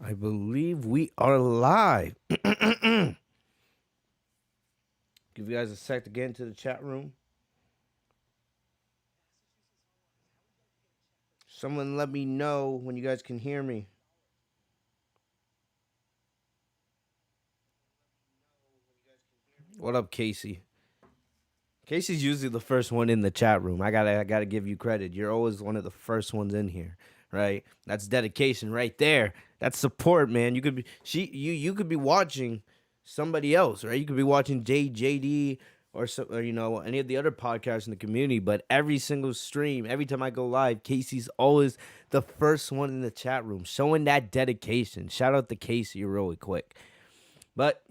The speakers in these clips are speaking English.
I believe we are live. Give you guys a sec to get into the chat room. Someone let me know when you guys can hear me. What up, Casey? Casey's usually the first one in the chat room. I gotta give you credit. You're always one of the first ones in here, right? That's dedication right there. That's support, man. You could be watching somebody else, right? You could be watching JD or any of the other podcasts in the community, but every single stream, every time I go live, Casey's always the first one in the chat room, showing that dedication. Shout out to Casey really quick. But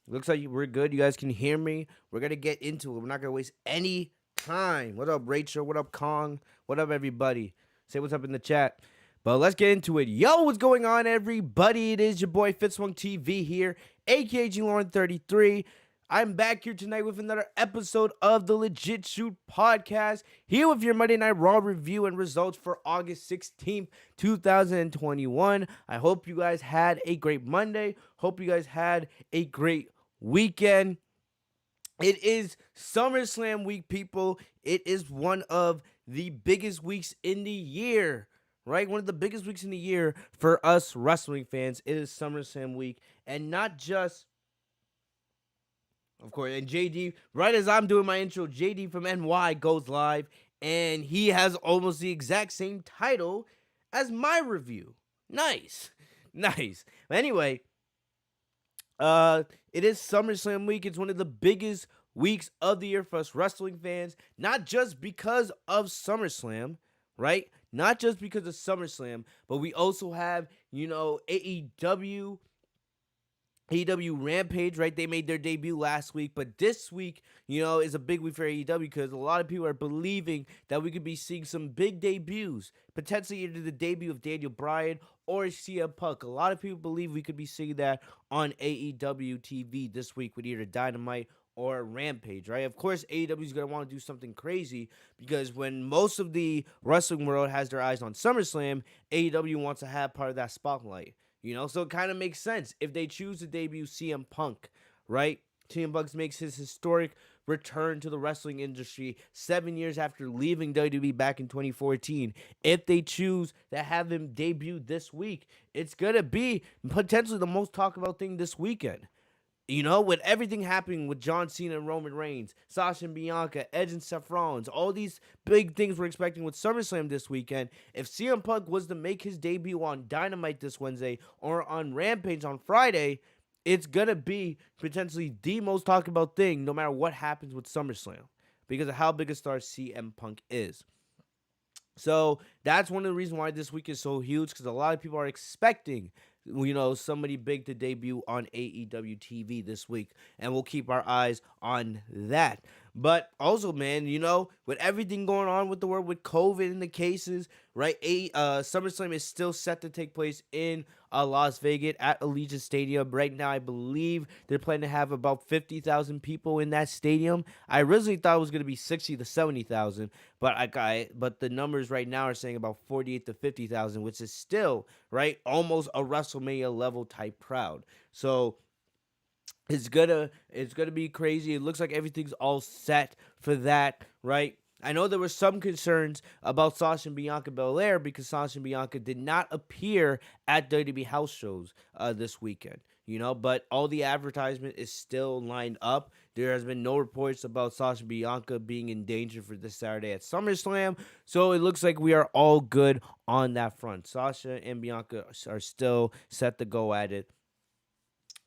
looks like we're good. You guys can hear me. We're gonna get into it. We're not gonna waste any time. What up, Rachel? What up, Kong? What up, everybody? Say what's up in the chat. But let's get into it. Yo, what's going on, everybody? It is your boy Fitz TV here, aka G Lauren 33. I'm back here tonight with another episode of the Legit Shoot podcast. Here with your Monday Night Raw review and results for August 16th, 2021. I hope you guys had a great Monday. Hope you guys had a great weekend. It is SummerSlam week, people. It is one of the biggest weeks in the year, right? One of the biggest weeks in the year for us wrestling fans. It is SummerSlam week. And not just, of course, and JD, right as I'm doing my intro, JD from NY goes live, and he has almost the exact same title as my review. Nice. Nice. Anyway, it is SummerSlam week. It's one of the biggest weeks of the year for us wrestling fans, not just because of SummerSlam, right? Not just because of SummerSlam, but we also have, AEW Rampage, right? They made their debut last week, but this week, is a big week for AEW because a lot of people are believing that we could be seeing some big debuts, potentially either the debut of Daniel Bryan or CM Punk. A lot of people believe we could be seeing that on AEW TV this week with either Dynamite or Rampage, right? Of course, AEW is going to want to do something crazy because when most of the wrestling world has their eyes on SummerSlam, AEW wants to have part of that spotlight. So it kind of makes sense if they choose to debut CM Punk, right? CM Punk makes his historic return to the wrestling industry 7 years after leaving WWE back in 2014. If they choose to have him debut this week, it's going to be potentially the most talked about thing this weekend. With everything happening with John Cena and Roman Reigns, Sasha and Bianca, Edge and Seth Rollins, all these big things we're expecting with SummerSlam this weekend, if CM Punk was to make his debut on Dynamite this Wednesday or on Rampage on Friday, it's going to be potentially the most talked about thing no matter what happens with SummerSlam because of how big a star CM Punk is. So that's one of the reasons why this week is so huge because a lot of people are expecting somebody big to debut on AEW TV this week, and we'll keep our eyes on that. But also, man, with everything going on with the world with COVID and the cases, right? SummerSlam is still set to take place in Las Vegas at Allegiant Stadium. Right now, I believe they're planning to have about 50,000 people in that stadium. I originally thought it was going to be 60 to 70,000, but the numbers right now are saying about 48 to 50,000, which is still, right, almost a WrestleMania level type crowd. So it's gonna be crazy. It looks like everything's all set for that, right? I know there were some concerns about Sasha and Bianca Belair because Sasha and Bianca did not appear at WWE house shows this weekend, but all the advertisement is still lined up. There has been no reports about Sasha and Bianca being in danger for this Saturday at SummerSlam, so it looks like we are all good on that front. Sasha and Bianca are still set to go at it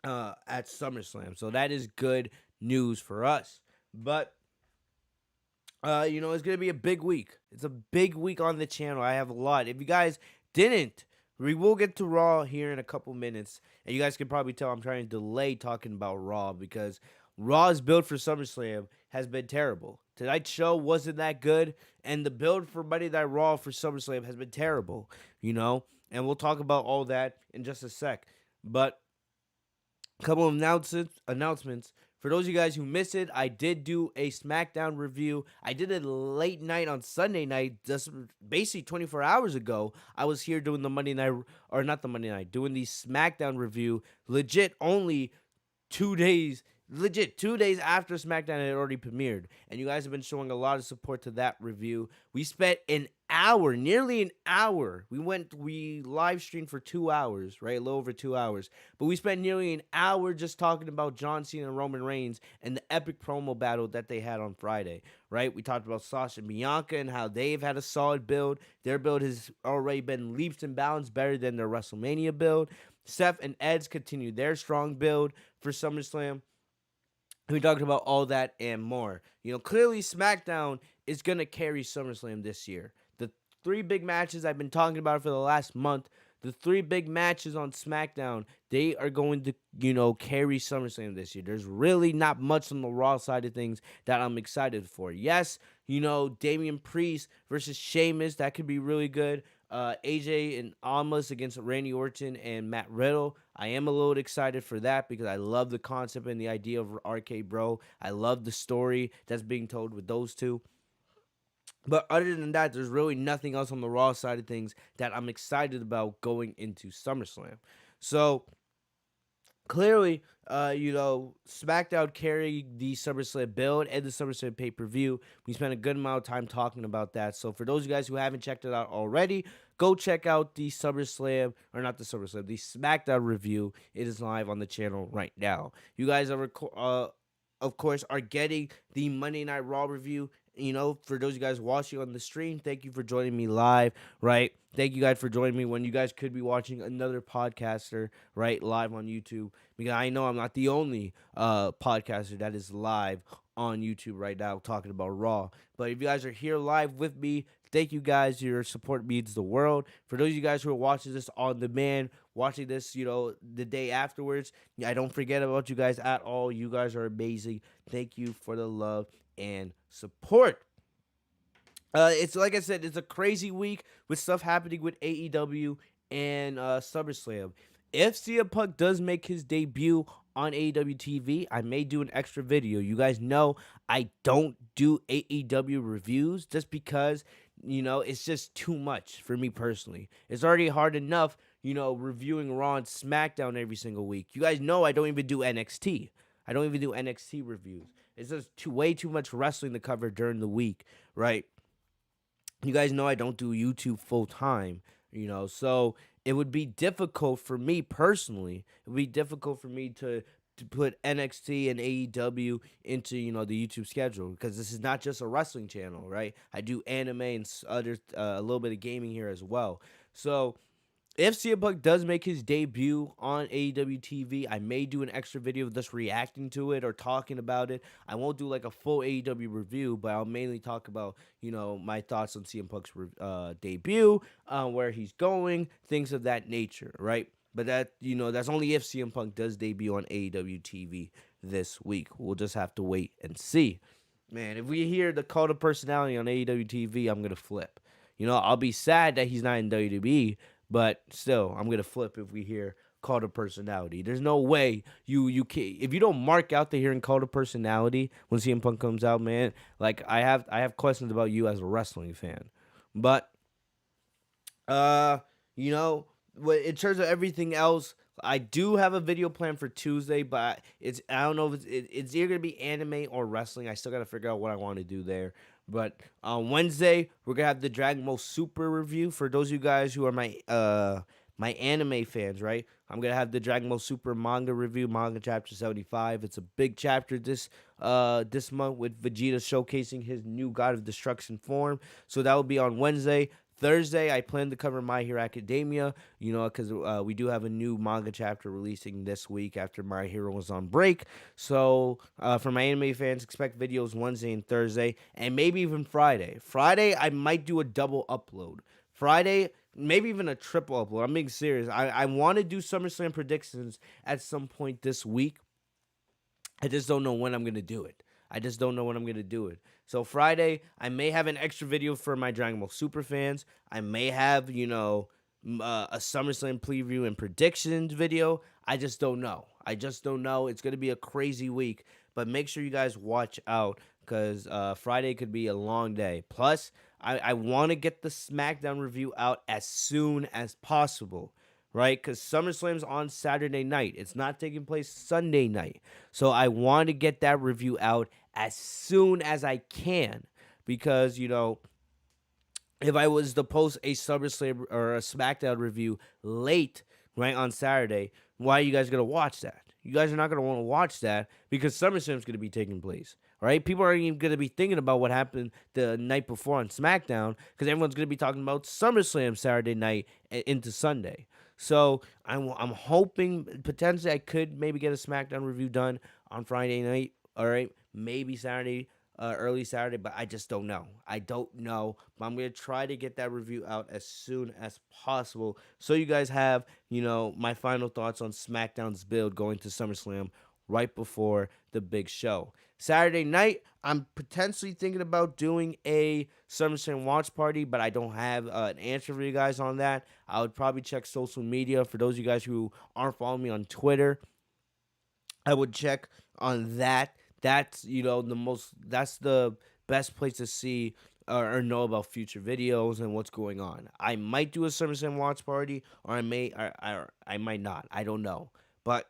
at SummerSlam. So that is good news for us. But it's gonna be a big week. It's a big week on the channel. I have a lot. If you guys didn't, we will get to Raw here in a couple minutes, and you guys can probably tell I'm trying to delay talking about Raw because Raw's build for SummerSlam has been terrible. Tonight's show wasn't that good, and the build for Monday Night Raw for SummerSlam has been terrible. And we'll talk about all that in just a sec. But a couple of announcements For those of you guys who missed it, I did do a SmackDown review. I did it late night on Sunday night, just basically 24 hours ago. I was here doing the Monday night, or not the Monday night, doing the SmackDown review, legit only 2 days, legit 2 days after SmackDown had already premiered. And you guys have been showing a lot of support to that review. We spent an hour, nearly an hour. We live streamed for 2 hours, right? A little over 2 hours. But we spent nearly an hour just talking about John Cena and Roman Reigns and the epic promo battle that they had on Friday, right? We talked about Sasha and Bianca and how they've had a solid build. Their build has already been leaps and bounds better than their WrestleMania build. Seth and Edge continued their strong build for SummerSlam. We talked about all that and more. Clearly SmackDown is going to carry SummerSlam this year. The three big matches I've been talking about for the last month, the three big matches on SmackDown, they are going to, carry SummerSlam this year. There's really not much on the Raw side of things that I'm excited for. Yes, Damian Priest versus Sheamus, that could be really good. AJ and Almas against Randy Orton and Matt Riddle. I am a little excited for that because I love the concept and the idea of RK Bro. I love the story that's being told with those two. But other than that, there's really nothing else on the Raw side of things that I'm excited about going into SummerSlam. So clearly, SmackDown carried the SummerSlam build and the SummerSlam pay-per-view. We spent a good amount of time talking about that. So for those of you guys who haven't checked it out already, go check out the SummerSlam, or not the SummerSlam, the SmackDown review. It is live on the channel right now. You guys are, of course, are getting the Monday Night Raw review. For those of you guys watching on the stream, thank you for joining me live, right? Thank you guys for joining me when you guys could be watching another podcaster, right, live on YouTube. Because I know I'm not the only podcaster that is live on YouTube right now talking about Raw. But if you guys are here live with me, thank you guys. Your support means the world. For those of you guys who are watching this on demand, watching this, the day afterwards, I don't forget about you guys at all. You guys are amazing. Thank you for the love and support. It's like I said, it's a crazy week with stuff happening with AEW and SummerSlam. If CM Punk does make his debut on AEW TV, I may do an extra video. You guys know I don't do AEW reviews just because, it's just too much for me personally. It's already hard enough, reviewing Raw and SmackDown every single week. You guys know I don't even do NXT. I don't even do NXT reviews. It's just way too much wrestling to cover during the week, right? You guys know I don't do YouTube full time, so it would be difficult for me personally. It would be difficult for me to put NXT and AEW into, the YouTube schedule because this is not just a wrestling channel, right? I do anime and other, a little bit of gaming here as well. So if CM Punk does make his debut on AEW TV, I may do an extra video just reacting to it or talking about it. I won't do like a full AEW review, but I'll mainly talk about, my thoughts on CM Punk's debut, where he's going, things of that nature, right? But that's only if CM Punk does debut on AEW TV this week. We'll just have to wait and see. Man, if we hear the cult of personality on AEW TV, I'm going to flip. I'll be sad that he's not in WWE, but still, I'm gonna flip if we hear Cult of Personality. There's no way you can, if you don't mark out the hearing Cult of Personality when CM Punk comes out, man. Like I have questions about you as a wrestling fan, but in terms of everything else, I do have a video plan for Tuesday, but I don't know if it's either gonna be anime or wrestling. I still gotta figure out what I want to do there. But on Wednesday, we're gonna have the Dragon Ball Super review. For those of you guys who are my anime fans, right? I'm gonna have the Dragon Ball Super manga review, manga chapter 75. It's a big chapter this month with Vegeta showcasing his new God of Destruction form. So that will be on Wednesday. Thursday, I plan to cover My Hero Academia, because we do have a new manga chapter releasing this week after My Hero was on break. So for my anime fans, expect videos Wednesday and Thursday, and maybe even Friday. Friday, I might do a double upload. Friday, maybe even a triple upload. I'm being serious. I want to do SummerSlam predictions at some point this week. I just don't know when I'm going to do it. So Friday, I may have an extra video for my Dragon Ball Super fans. I may have, a SummerSlam preview and predictions video. I just don't know. It's going to be a crazy week. but make sure you guys watch out because Friday could be a long day. Plus, I want to get the SmackDown review out as soon as possible, right? Because SummerSlam's on Saturday night. It's not taking place Sunday night. So I want to get that review out as soon as I can because, if I was to post a SummerSlam or a SmackDown review late, right, on Saturday, why are you guys going to watch that? You guys are not going to want to watch that because SummerSlam's going to be taking place, right? People aren't even going to be thinking about what happened the night before on SmackDown because everyone's going to be talking about SummerSlam Saturday night into Sunday. So I'm hoping potentially I could maybe get a SmackDown review done on Friday night, all right? Maybe Saturday, early Saturday, but I just don't know. I don't know, but I'm gonna try to get that review out as soon as possible, so you guys have my final thoughts on SmackDown's build going to SummerSlam right before the big show. Saturday night, I'm potentially thinking about doing a SummerSlam watch party, but I don't have an answer for you guys on that. I would probably check social media for those of you guys who aren't following me on Twitter. I would check on that. That's that's the best place to see or know about future videos and what's going on. I might do a SummerSlam watch party, or I might not. I don't know, but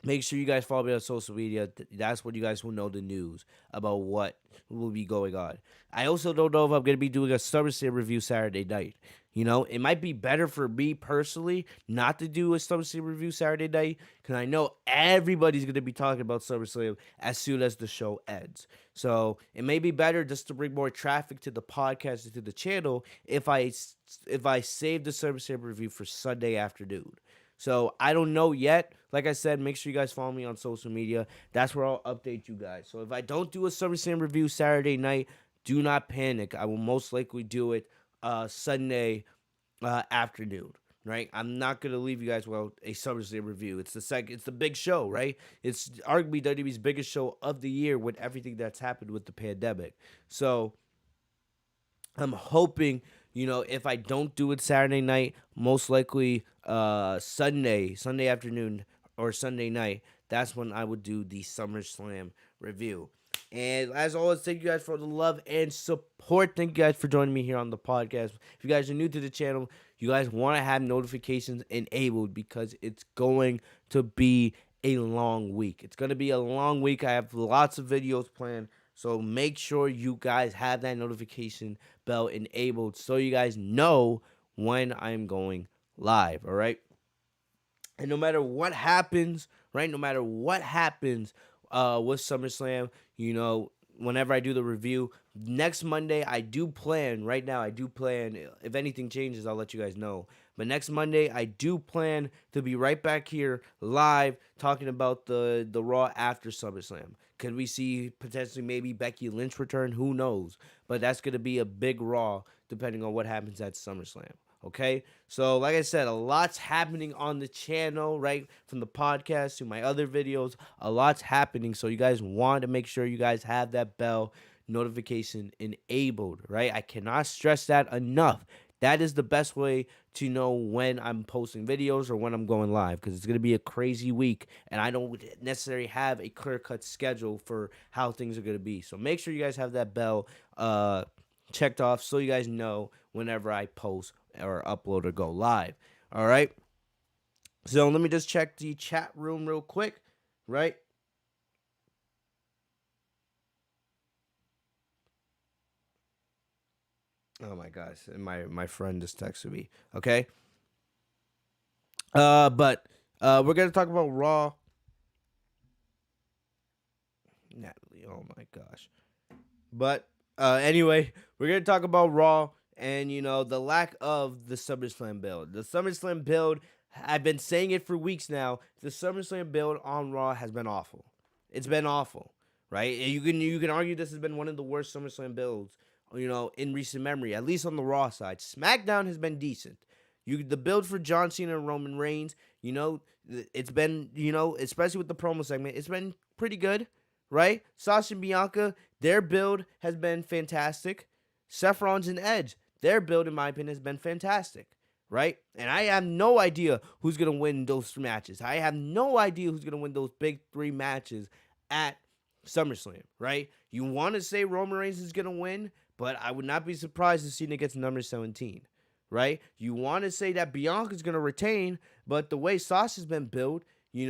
make sure you guys follow me on social media. That's when you guys will know the news about what will be going on. I also don't know if I'm going to be doing a SummerSlam review Saturday night. It might be better for me personally not to do a SummerSlam review Saturday night because I know everybody's going to be talking about SummerSlam as soon as the show ends. So it may be better just to bring more traffic to the podcast and to the channel if I save the SummerSlam review for Sunday afternoon. So I don't know yet. Like I said, make sure you guys follow me on social media. That's where I'll update you guys. So if I don't do a SummerSlam review Saturday night, do not panic. I will most likely do it Sunday afternoon. Right? I'm not gonna leave you guys without a SummerSlam review. It's the big show, right? It's arguably WWE's biggest show of the year with everything that's happened with the pandemic. So I'm hoping, if I don't do it Saturday night, most likely Sunday afternoon or Sunday night, that's when I would do the SummerSlam review. And as always, thank you guys for the love and support. Thank you guys for joining me here on the podcast. If you guys are new to the channel, you guys want to have notifications enabled because it's going to be a long week. It's going to be a long week. I have lots of videos planned. So make sure you guys have that notification bell enabled so you guys know when I'm going live, all right? And no matter what happens, right? No matter what happens with SummerSlam, whenever I do the review, next Monday I do plan, right now I do plan, if anything changes, I'll let you guys know. But next Monday, I do plan to be right back here live talking about the Raw after SummerSlam. Could we see potentially maybe Becky Lynch return? Who knows? But that's going to be a big Raw depending on what happens at SummerSlam. Okay? So, like I said, a lot's happening on the channel, right? From the podcast to my other videos. A lot's happening. So, you guys want to make sure you guys have that bell notification enabled, right? I cannot stress that enough. That is the best way to know when I'm posting videos or when I'm going live because it's going to be a crazy week and I don't necessarily have a clear-cut schedule for how things are going to be. So make sure you guys have that bell checked off so you guys know whenever I post or upload or go live. All right? So let me just check the chat room real quick, right? Oh my gosh, my friend just texted me. Okay. But we're gonna talk about Raw. Natalie, oh my gosh. But anyway, we're gonna talk about Raw and the lack of the SummerSlam build. The SummerSlam build, I've been saying it for weeks now. The SummerSlam build on Raw has been awful. It's been awful, right? You can argue this has been one of the worst SummerSlam builds in recent memory, at least on the Raw side. SmackDown has been decent. The build for John Cena and Roman Reigns, it's been, especially with the promo segment, it's been pretty good, right? Sasha and Bianca, their build has been fantastic. Seth Rollins and Edge, their build, in my opinion, has been fantastic, right? And I have no idea who's going to win those matches. I have no idea who's going to win those big three matches at SummerSlam, right? You want to say Roman Reigns is going to win, but I would not be surprised if Cena gets number 17, right? You want to say that Bianca's going to retain, but the way Sasha's been built, it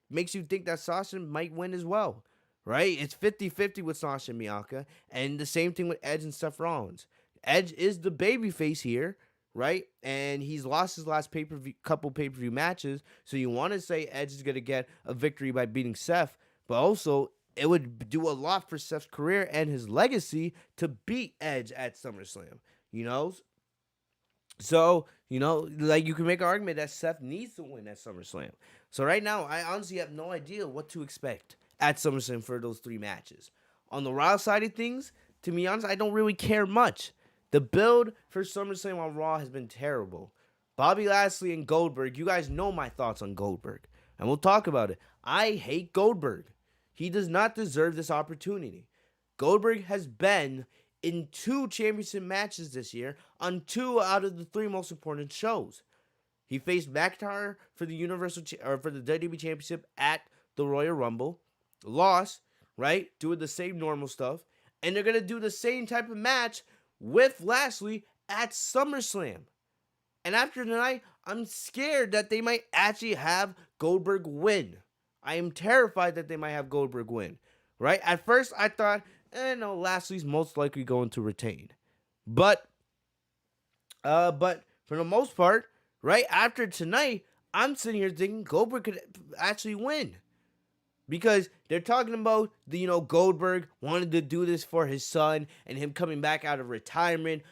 makes you think that Sasha might win as well, right? It's 50-50 with Sasha and Bianca, and the same thing with Edge and Seth Rollins. Edge is the babyface here, right? And he's lost his last couple pay-per-view matches, so you want to say Edge is going to get a victory by beating Seth, but also it would do a lot for Seth's career and his legacy to beat Edge at SummerSlam, you know? So, like you can make an argument that Seth needs to win at SummerSlam. So right now, I honestly have no idea what to expect at SummerSlam for those 3 matches. On the Raw side of things, to be honest, I don't really care much. The build for SummerSlam on Raw has been terrible. Bobby Lashley and Goldberg, you guys know my thoughts on Goldberg, and we'll talk about it. I hate Goldberg. He does not deserve this opportunity. Goldberg has been in 2 championship matches this year on 2 out of the 3 most important shows. He faced McIntyre for the for the WWE Championship at the Royal Rumble, lost, right? Doing the same normal stuff, and they're gonna do the same type of match with Lashley at SummerSlam. And after tonight, I'm scared that they might actually have Goldberg win. I am terrified that they might have Goldberg win, right? At first, I thought, no, Lashley's most likely going to retain. But for the most part, right after tonight, I'm sitting here thinking Goldberg could actually win. Because they're talking about Goldberg wanted to do this for his son and him coming back out of retirement,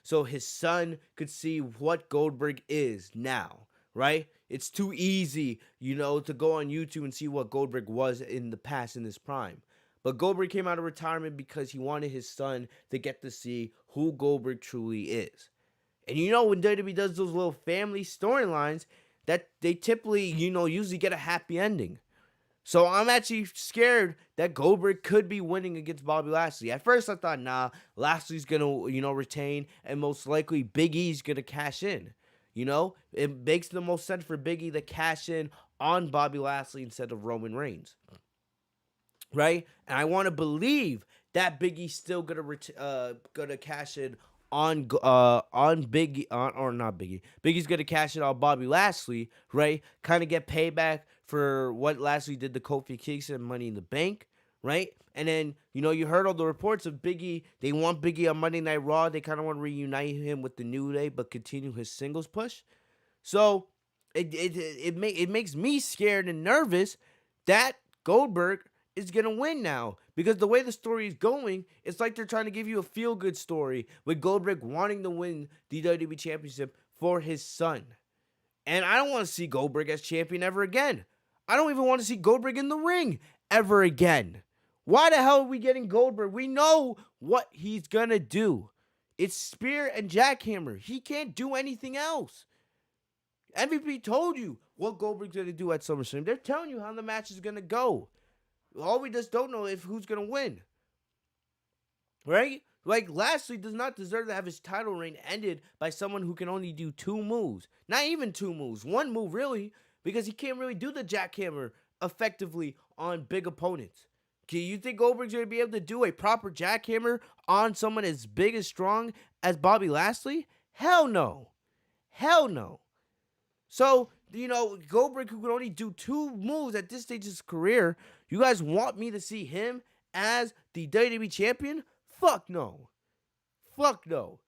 so his son could see what Goldberg is now, right? It's too easy, to go on YouTube and see what Goldberg was in the past in his prime. But Goldberg came out of retirement because he wanted his son to get to see who Goldberg truly is. And when WWE does those little family storylines, that they typically, usually get a happy ending. So I'm actually scared that Goldberg could be winning against Bobby Lashley. At first I thought, nah, Lashley's gonna, retain, and most likely Big E's gonna cash in. It makes the most sense for Big E to cash in on Bobby Lashley instead of Roman Reigns. Right? And I want to believe that Big E's still gonna cash in on Big E, or not Big E. Big E's gonna cash in on Bobby Lashley, right? Kind of get payback for what Lashley did to Kofi Kingston and Money in the Bank, right? And then, you heard all the reports of Big E. They want Big E on Monday Night Raw. They kind of want to reunite him with the New Day, but continue his singles push. So it makes me scared and nervous that Goldberg is going to win now. Because the way the story is going, it's like they're trying to give you a feel-good story with Goldberg wanting to win the WWE Championship for his son. And I don't want to see Goldberg as champion ever again. I don't even want to see Goldberg in the ring ever again. Why the hell are we getting Goldberg? We know what he's going to do. It's spear and jackhammer. He can't do anything else. MVP told you what Goldberg's going to do at SummerSlam. They're telling you how the match is going to go. All we just don't know is who's going to win. Right? Like, Lashley does not deserve to have his title reign ended by someone who can only do 2 moves. Not even 2 moves. 1 move, really. Because he can't really do the jackhammer effectively on big opponents. Do you think Goldberg's going to be able to do a proper jackhammer on someone as big and strong as Bobby Lashley? Hell no. Hell no. So, Goldberg, who could only do 2 moves at this stage of his career, you guys want me to see him as the WWE champion? Fuck no. Fuck no.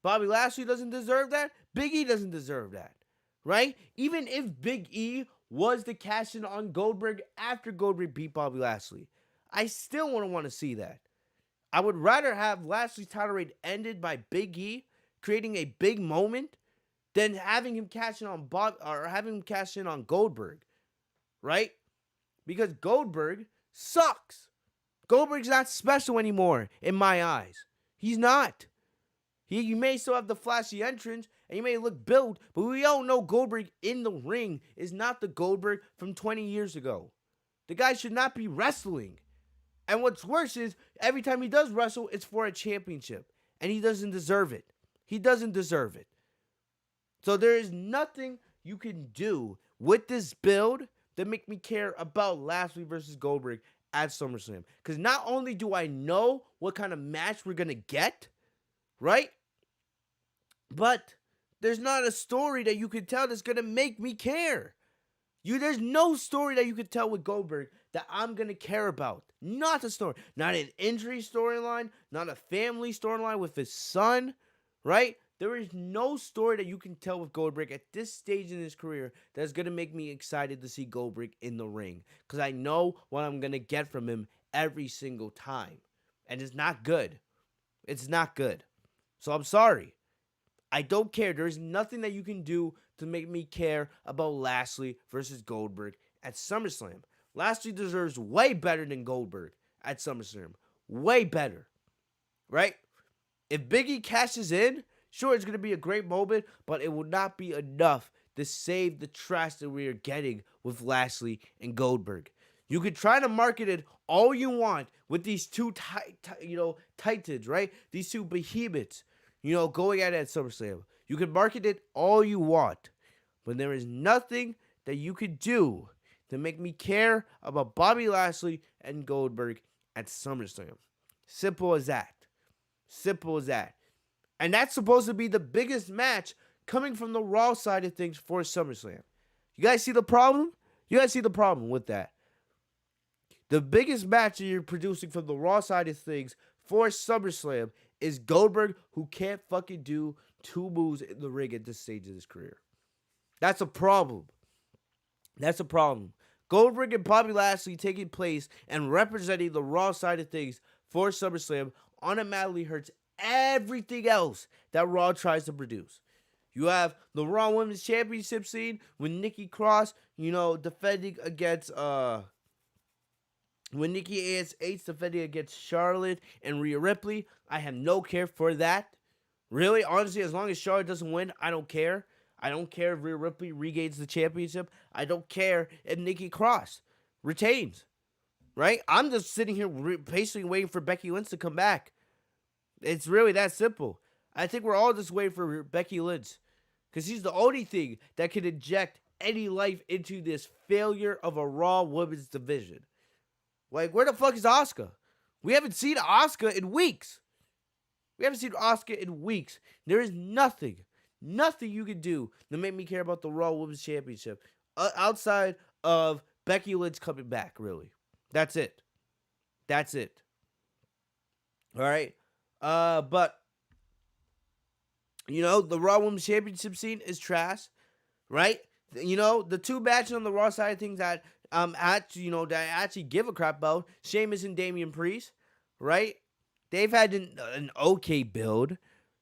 Bobby Lashley doesn't deserve that. Big E doesn't deserve that. Right? Even if Big E was to cash in on Goldberg after Goldberg beat Bobby Lashley, I still wouldn't want to see that. I would rather have Lashley's title reign ended by Big E, creating a big moment, than having him cash in on Goldberg. Right? Because Goldberg sucks. Goldberg's not special anymore in my eyes. He's not. You may still have the flashy entrance, and you may look built, but we all know Goldberg in the ring is not the Goldberg from 20 years ago. The guy should not be wrestling. And what's worse is, every time he does wrestle, it's for a championship. And he doesn't deserve it. He doesn't deserve it. So there is nothing you can do with this build that make me care about Lashley versus Goldberg at SummerSlam. Because not only do I know what kind of match we're going to get, right? But there's not a story that you can tell that's going to make me care. There's no story that you could tell with Goldberg that I'm gonna care about. Not a story. Not an injury storyline. Not a family storyline with his son. Right? There is no story that you can tell with Goldberg at this stage in his career that's gonna make me excited to see Goldberg in the ring. Because I know what I'm gonna get from him every single time. And it's not good. It's not good. So I'm sorry. I don't care. There's nothing that you can do to make me care about Lashley versus Goldberg at SummerSlam. Lashley deserves way better than Goldberg at SummerSlam. Way better. Right? If Biggie cashes in, sure, it's going to be a great moment, but it will not be enough to save the trash that we are getting with Lashley and Goldberg. You could try to market it all you want with these two titans, right? These two behemoths. Going at it at SummerSlam. You can market it all you want, but there is nothing that you could do to make me care about Bobby Lashley and Goldberg at SummerSlam. Simple as that. Simple as that. And that's supposed to be the biggest match coming from the Raw side of things for SummerSlam. You guys see the problem? You guys see the problem with that? The biggest match that you're producing from the Raw side of things for SummerSlam is Goldberg, who can't fucking do two moves in the ring at this stage of his career. That's a problem. That's a problem. Goldberg and Bobby Lashley taking place and representing the Raw side of things for SummerSlam automatically hurts everything else that Raw tries to produce. You have the Raw Women's Championship scene with Nikki Cross, defending against when Nikki ASH defending against Charlotte and Rhea Ripley. I have no care for that. Really, honestly, as long as Charlotte doesn't win, I don't care. I don't care if Rhea Ripley regains the championship. I don't care if Nikki Cross retains. Right? I'm just sitting here patiently waiting for Becky Lynch to come back. It's really that simple. I think we're all just waiting for Becky Lynch. Because she's the only thing that can inject any life into this failure of a Raw Women's division. Like, where the fuck is Asuka? We haven't seen Asuka in weeks. There is nothing you can do to make me care about the Raw Women's Championship outside of Becky Lynch coming back, really. That's it. All right? But, the Raw Women's Championship scene is trash, right? The two matches on the Raw side of things that that I actually give a crap about, Sheamus and Damian Priest, right? They've had an okay build.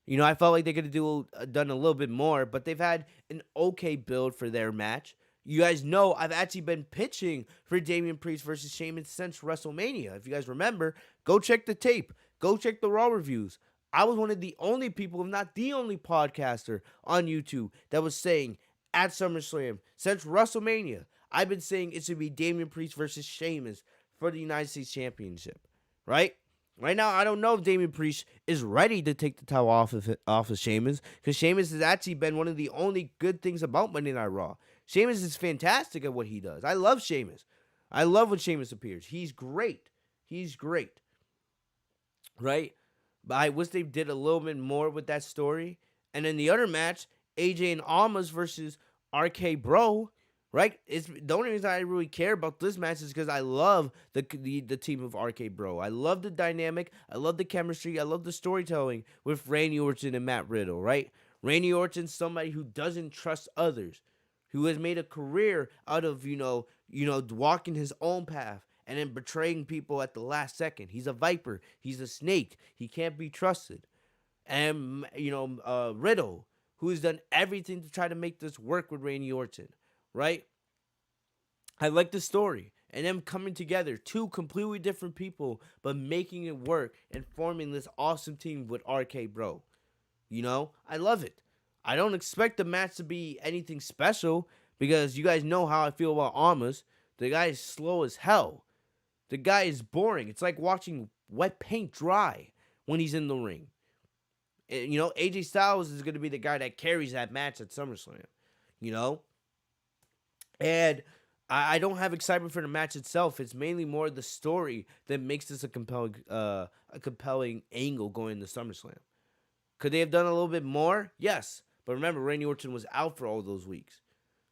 I felt like they could have done a little bit more, but they've had an okay build for their match. You guys know I've actually been pitching for Damian Priest versus Sheamus since WrestleMania. If you guys remember, go check the tape. Go check the Raw reviews. I was one of the only people, if not the only podcaster on YouTube that was saying at SummerSlam since WrestleMania, I've been saying it should be Damian Priest versus Sheamus for the United States Championship, right? Right now, I don't know if Damian Priest is ready to take the title off of Sheamus, because Sheamus has actually been one of the only good things about Monday Night Raw. Sheamus is fantastic at what he does. I love Sheamus. I love when Sheamus appears. He's great. Right? But I wish they did a little bit more with that story. And then the other match, AJ and Almas versus RK Bro, right? It's the only reason I really care about this match is because I love the team of RK Bro. I love the dynamic. I love the chemistry. I love the storytelling with Randy Orton and Matt Riddle, right? Randy Orton's somebody who doesn't trust others, who has made a career out of, walking his own path and then betraying people at the last second. He's a viper. He's a snake. He can't be trusted. And, Riddle, who has done everything to try to make this work with Randy Orton, right? I like the story. And them coming together, two completely different people, but making it work and forming this awesome team with RK Bro. I love it. I don't expect the match to be anything special because you guys know how I feel about Almas. The guy is slow as hell. The guy is boring. It's like watching wet paint dry when he's in the ring. AJ Styles is going to be the guy that carries that match at SummerSlam. And I don't have excitement for the match itself. It's mainly more the story that makes this a compelling angle going to SummerSlam. Could they have done a little bit more? Yes. But remember, Randy Orton was out for all those weeks.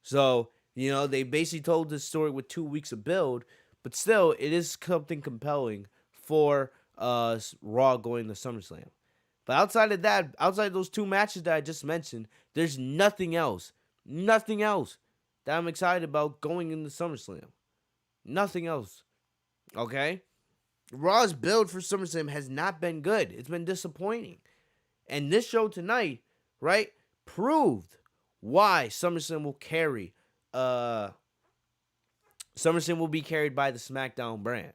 So, they basically told this story with 2 weeks of build, but still, it is something compelling for Raw going to SummerSlam. But outside of that, outside of those two matches that I just mentioned, there's nothing else that I'm excited about going into SummerSlam. Nothing else. Okay? Raw's build for SummerSlam has not been good. It's been disappointing. And this show tonight, right, proved why SummerSlam will carry. SummerSlam will be carried by the SmackDown brand.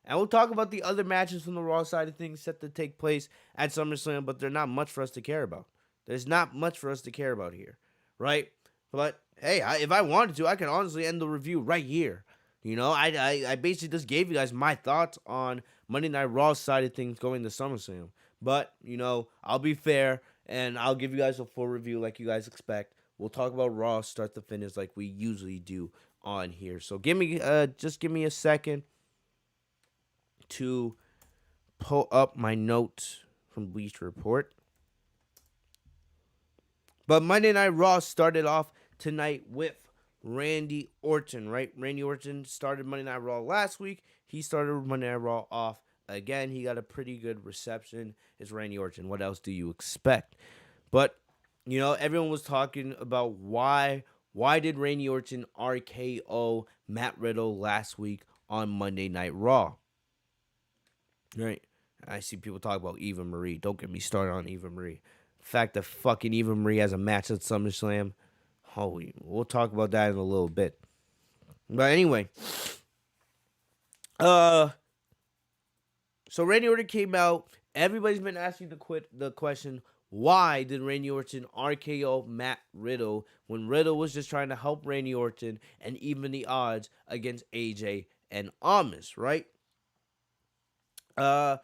And we'll talk about the other matches from the Raw side of things set to take place at SummerSlam, but they're not much for us to care about. There's not much for us to care about here, right? But hey, if I wanted to, I could honestly end the review right here. I basically just gave you guys my thoughts on Monday Night Raw side of things going to SummerSlam. But, I'll be fair and I'll give you guys a full review like you guys expect. We'll talk about Raw start to finish like we usually do on here. So give me a second to pull up my notes from Bleacher Report. But Monday Night Raw started off tonight with Randy Orton, right? Randy Orton started Monday Night Raw last week. He started Monday Night Raw off again. He got a pretty good reception. It's Randy Orton. What else do you expect? But, everyone was talking about why did Randy Orton RKO Matt Riddle last week on Monday Night Raw? Right? I see people talk about Eva Marie. Don't get me started on Eva Marie. The fact that fucking Eva Marie has a match at SummerSlam. Holy, we'll talk about that in a little bit. But anyway, so Randy Orton came out. Everybody's been asking the question, why did Randy Orton RKO Matt Riddle when Riddle was just trying to help Randy Orton and even the odds against AJ and Amos, right? It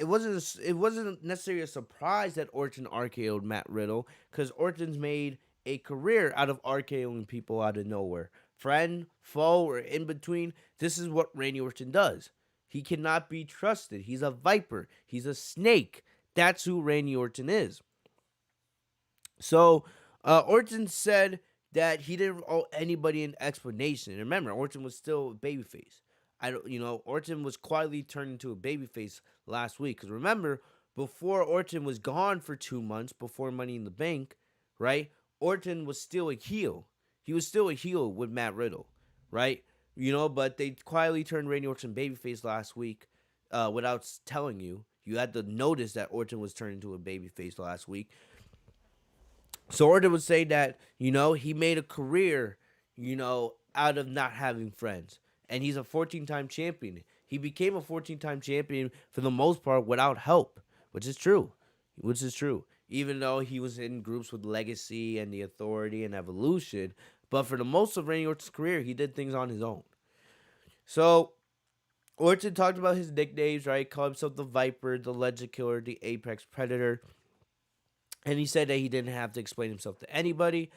wasn't necessarily a surprise that Orton RKO'd Matt Riddle because Orton's made a career out of RKOing people out of nowhere. Friend, foe, or in between, this is what Randy Orton does. He cannot be trusted. He's a viper. He's a snake. That's who Randy Orton is. So, Orton said that he didn't owe anybody an explanation. And remember, Orton was still a babyface. Orton was quietly turned into a babyface last week. Because remember, before Orton was gone for 2 months, before Money in the Bank, right? Orton was still a heel. He was still a heel with Matt Riddle, right? But they quietly turned Randy Orton babyface last week without telling you. You had to notice that Orton was turned into a babyface last week. So Orton would say that, he made a career, out of not having friends. And he's a 14-time champion. He became a 14-time champion for the most part without help, which is true. Even though he was in groups with Legacy and The Authority and Evolution. But for the most of Randy Orton's career, he did things on his own. So, Orton talked about his nicknames, right? Called himself the Viper, the Legend Killer, the Apex Predator. And he said that he didn't have to explain himself to anybody.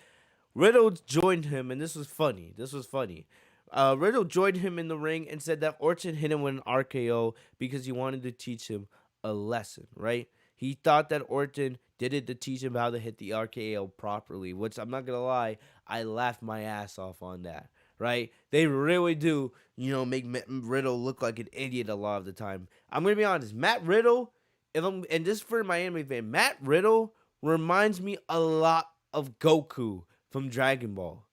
Riddle joined him, and this was funny. Riddle joined him in the ring and said that Orton hit him with an RKO because he wanted to teach him a lesson, right? He thought that Orton did it to teach him how to hit the RKO properly, which I'm not going to lie, I laughed my ass off on that, right? They really do, make Riddle look like an idiot a lot of the time. I'm going to be honest, Matt Riddle, and this is for my anime fan, Matt Riddle reminds me a lot of Goku from Dragon Ball.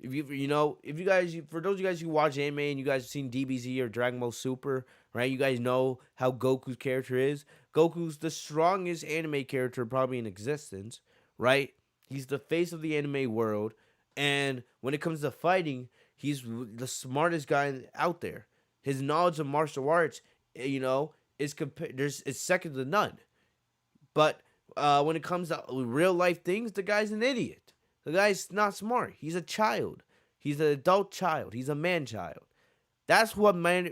For those of you guys who watch anime and you guys have seen DBZ or Dragon Ball Super, right? You guys know how Goku's character is. Goku's the strongest anime character probably in existence, right? He's the face of the anime world, and when it comes to fighting, he's the smartest guy out there. His knowledge of martial arts, is second to none. But when it comes to real life things, the guy's an idiot. The guy's not smart. He's a child. He's an adult child. He's a man-child. That's what Matt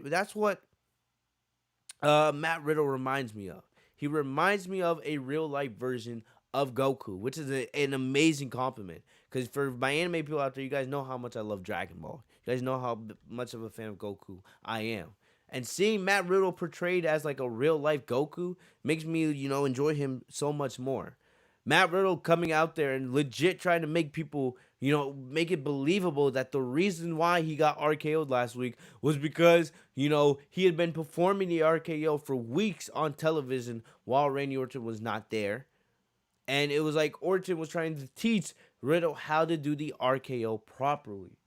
Riddle reminds me of. He reminds me of a real-life version of Goku, which is an amazing compliment. Because for my anime people out there, you guys know how much I love Dragon Ball. You guys know how much of a fan of Goku I am. And seeing Matt Riddle portrayed as like a real life Goku makes me, enjoy him so much more. Matt Riddle coming out there and legit trying to make people, make it believable that the reason why he got RKO'd last week was because, he had been performing the RKO for weeks on television while Randy Orton was not there. And it was like Orton was trying to teach Riddle how to do the RKO properly.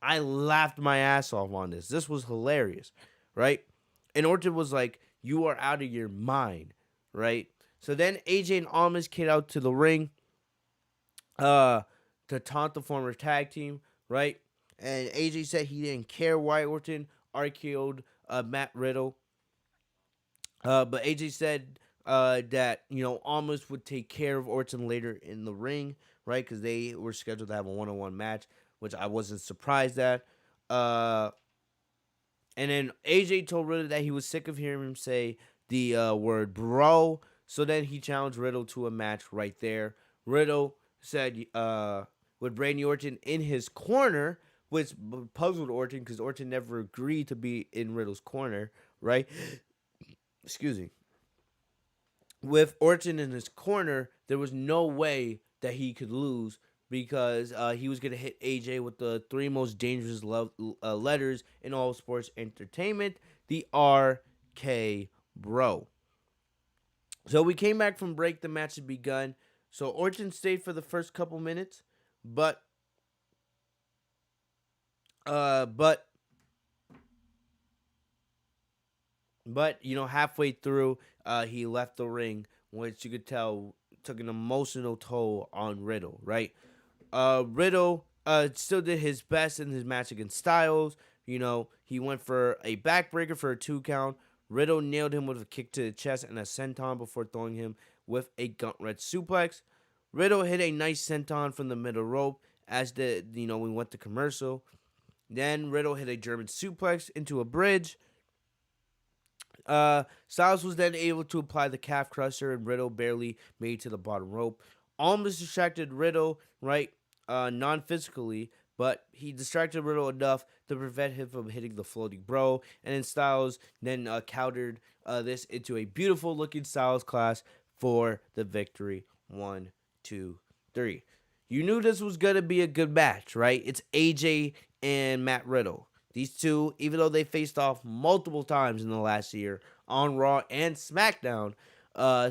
I laughed my ass off on this. This was hilarious, right? And Orton was like, "You are out of your mind," right? So then AJ and Almas came out to the ring to taunt the former tag team, right? And AJ said he didn't care why Orton RKO'd Matt Riddle. But AJ said that, Almas would take care of Orton later in the ring, right? Because they were scheduled to have a one-on-one match, which I wasn't surprised at. And then AJ told Riddle that he was sick of hearing him say the word bro. So then he challenged Riddle to a match right there. Riddle said with Randy Orton in his corner, which puzzled Orton because Orton never agreed to be in Riddle's corner, right? Excuse me. With Orton in his corner, there was no way that he could lose because he was going to hit AJ with the three most dangerous letters in all sports entertainment, the RK Bro. So we came back from break. The match had begun. So Orton stayed for the first couple minutes, but halfway through, he left the ring, which you could tell took an emotional toll on Riddle, right? Riddle still did his best in his match against Styles. He went for a backbreaker for a 2 count. Riddle nailed him with a kick to the chest and a senton before throwing him with a gauntlet suplex. Riddle hit a nice senton from the middle rope as we went to commercial. Then Riddle hit a German suplex into a bridge. Styles was then able to apply the calf crusher, and Riddle barely made it to the bottom rope. Almost distracted Riddle, right? Non-physically, but he distracted Riddle enough to prevent him from hitting the floating bro. And then Styles then countered this into a beautiful looking Styles class for the victory. 1, 2, 3. You knew this was going to be a good match, right? It's AJ and Matt Riddle. These two, even though they faced off multiple times in the last year on Raw and SmackDown,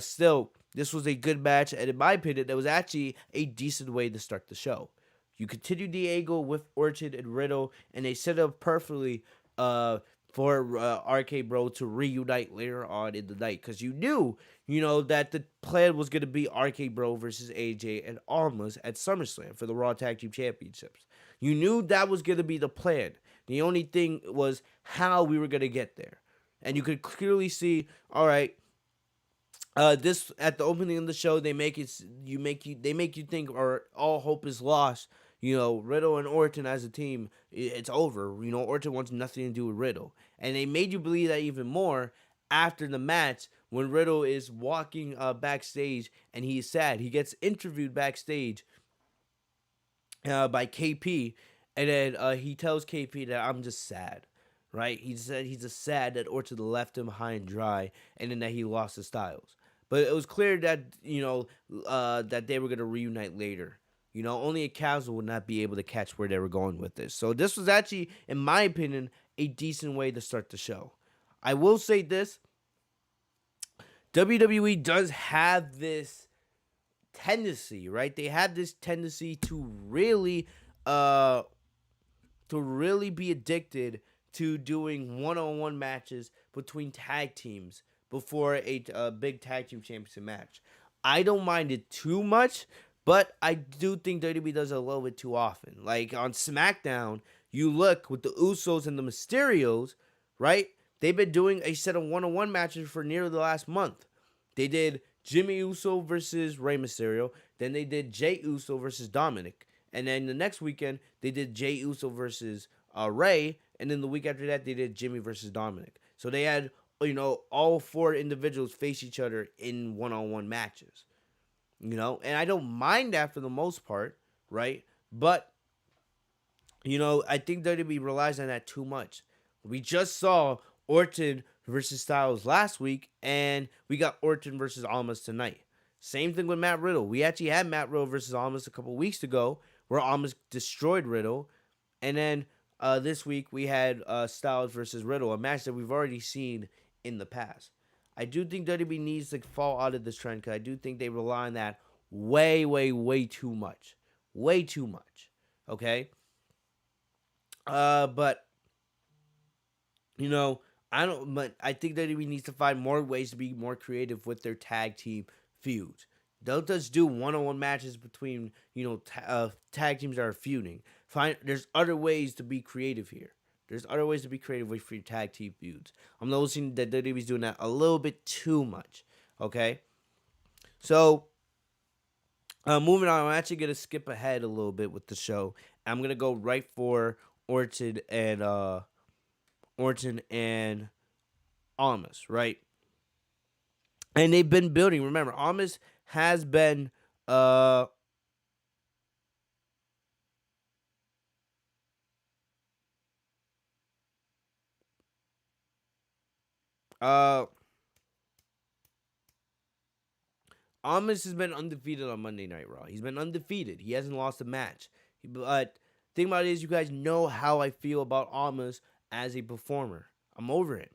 still, this was a good match. And in my opinion, that was actually a decent way to start the show. You continued the angle with Orton and Riddle, and they set up perfectly for RK Bro to reunite later on in the night. Because you knew, that the plan was going to be RK Bro versus AJ and Almas at SummerSlam for the Raw Tag Team Championships. You knew that was going to be the plan. The only thing was how we were going to get there. And you could clearly see, all right, this at the opening of the show, they make you think, or all hope is lost. Riddle and Orton as a team, it's over. Orton wants nothing to do with Riddle. And they made you believe that even more after the match when Riddle is walking backstage and he's sad. He gets interviewed backstage by KP, and then he tells KP that I'm just sad, right? He said he's just sad that Orton left him high and dry, and then that he lost his Styles. But it was clear that, that they were going to reunite later. Only a casual would not be able to catch where they were going with this. So this was actually, in my opinion, a decent way to start the show. I will say this. WWE does have this tendency, right? They have this tendency to really be addicted to doing one-on-one matches between tag teams before a big tag team championship match. I don't mind it too much, but I do think WWE does it a little bit too often. Like on SmackDown, you look with the Usos and the Mysterios, right? They've been doing a set of one-on-one matches for nearly the last month. They did Jimmy Uso versus Rey Mysterio. Then they did Jey Uso versus Dominic. And then the next weekend, they did Jey Uso versus Rey. And then the week after that, they did Jimmy versus Dominic. So they had, all 4 individuals face each other in one-on-one matches. And I don't mind that for the most part, right? But I think WWE relies on that too much. We just saw Orton versus Styles last week, and we got Orton versus Almas tonight. Same thing with Matt Riddle. We actually had Matt Riddle versus Almas a couple weeks ago, where Almas destroyed Riddle, and then this week we had Styles versus Riddle, a match that we've already seen in the past. I do think WWE needs to fall out of this trend because I do think they rely on that way, way, way too much. Way too much. Okay? But you know, I don't. But I think that we need to find more ways to be more creative with their tag team feuds. Don't just do one-on-one matches between tag teams that are feuding. There's other ways to be creative here. There's other ways to be creative with your tag team feuds. I'm noticing that WWE's doing that a little bit too much. Okay, so moving on, I'm actually gonna skip ahead a little bit with the show. I'm gonna go right for Orton and Almas, right? And they've been building. Remember, Almas has been uh Almas has been undefeated on Monday Night Raw. He's been undefeated. He hasn't lost a match. But thing about it is, you guys know how I feel about Almas as a performer. I'm over him.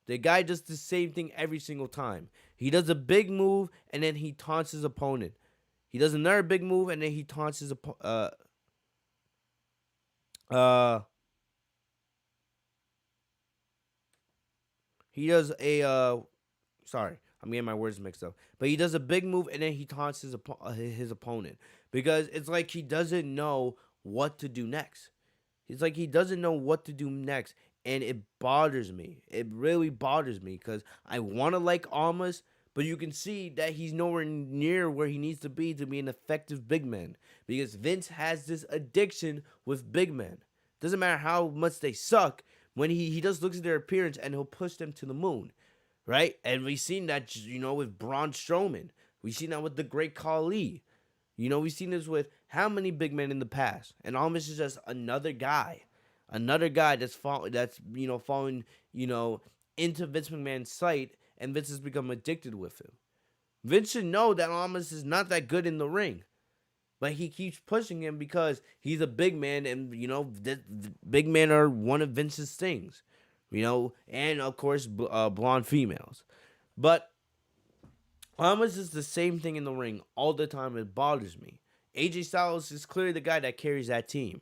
The guy does the same thing every single time. He does a big move and then he taunts his opponent. He does another big move and then he taunts his uh he does a sorry, I'm getting my words mixed up. But he does a big move and then he taunts his opponent because it's like he doesn't know what to do next. It's like he doesn't know what to do next, and it bothers me. It really bothers me because I want to like Almas, but you can see that he's nowhere near where he needs to be an effective big man because Vince has this addiction with big men. Doesn't matter how much they suck, when he just looks at their appearance and he'll push them to the moon, right? And we've seen that, with Braun Strowman. We've seen that with the Great Khali. We've seen this with how many big men in the past, and Almas is just another guy falling, into Vince McMahon's sight, and Vince has become addicted with him. Vince should know that Almas is not that good in the ring, but he keeps pushing him because he's a big man, and the big men are one of Vince's things, and of course blonde females, but Almas is the same thing in the ring all the time. It bothers me. AJ Styles is clearly the guy that carries that team.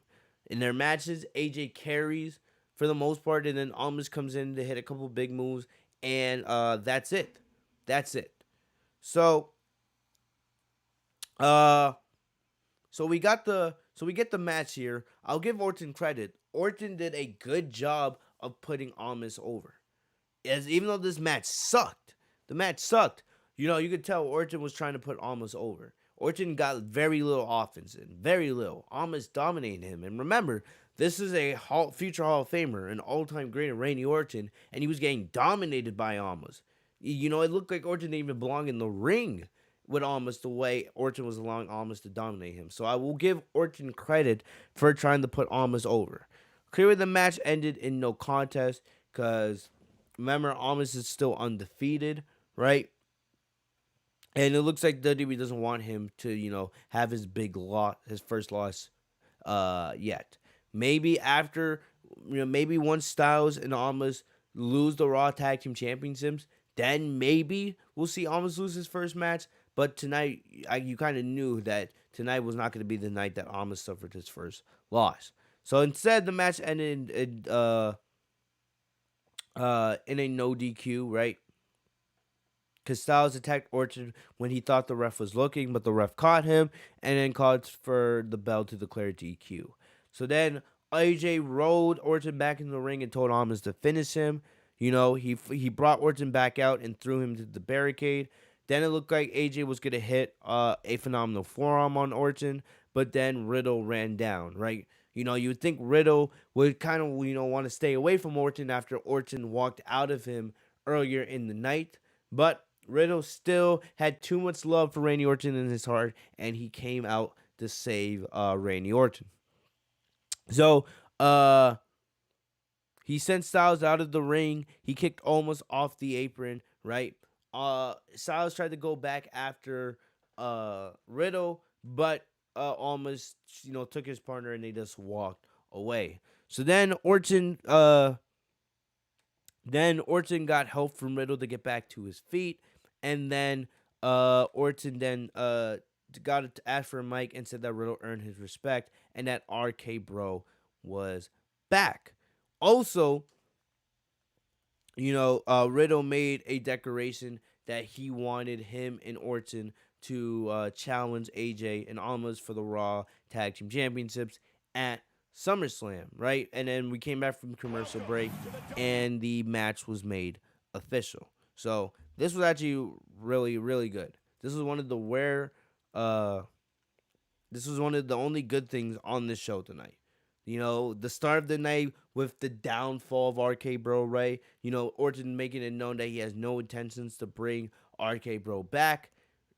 In their matches, AJ carries for the most part, and then Almas comes in to hit a couple big moves, and that's it. That's it. So, uh, so we get the match here. I'll give Orton credit. Orton did a good job of putting Almas over. As even though this match sucked, the match sucked. You could tell Orton was trying to put Almas over. Orton got very little offense in, very little. Almas dominated him. And remember, this is a future Hall of Famer, an all-time great, Randy Orton, and he was getting dominated by Almas. It looked like Orton didn't even belong in the ring with Almas the way Orton was allowing Almas to dominate him. So I will give Orton credit for trying to put Almas over. Clearly, the match ended in no contest because, remember, Almas is still undefeated, right? And it looks like WWE doesn't want him to, have his big loss, his first loss, yet. Maybe after, maybe once Styles and Almas lose the Raw Tag Team Championships, then maybe we'll see Almas lose his first match. But tonight, you kind of knew that tonight was not going to be the night that Almas suffered his first loss. So instead, the match ended in a no DQ, right? Because Styles attacked Orton when he thought the ref was looking, but the ref caught him and then called for the bell to declare DQ. So then AJ rolled Orton back in the ring and told Almas to finish him. He brought Orton back out and threw him to the barricade. Then it looked like AJ was going to hit a phenomenal forearm on Orton, but then Riddle ran down, right? You would think Riddle would kind of, want to stay away from Orton after Orton walked out of him earlier in the night. But Riddle still had too much love for Randy Orton in his heart, and he came out to save Randy Orton. So he sent Styles out of the ring. He kicked almost off the apron, right? Styles tried to go back after Riddle, but almost took his partner and they just walked away. So then Orton got help from Riddle to get back to his feet, and then Orton then got to ask for a mic and said that Riddle earned his respect and that RK Bro was back. Also, Riddle made a declaration that he wanted him and Orton to challenge AJ and Almas for the Raw Tag Team Championships at SummerSlam, right? And then we came back from commercial break, and the match was made official. So this was actually really, really good. This was one of the only good things on this show tonight. The start of the night with the downfall of RK Bro, right? Orton making it known that he has no intentions to bring RK Bro back.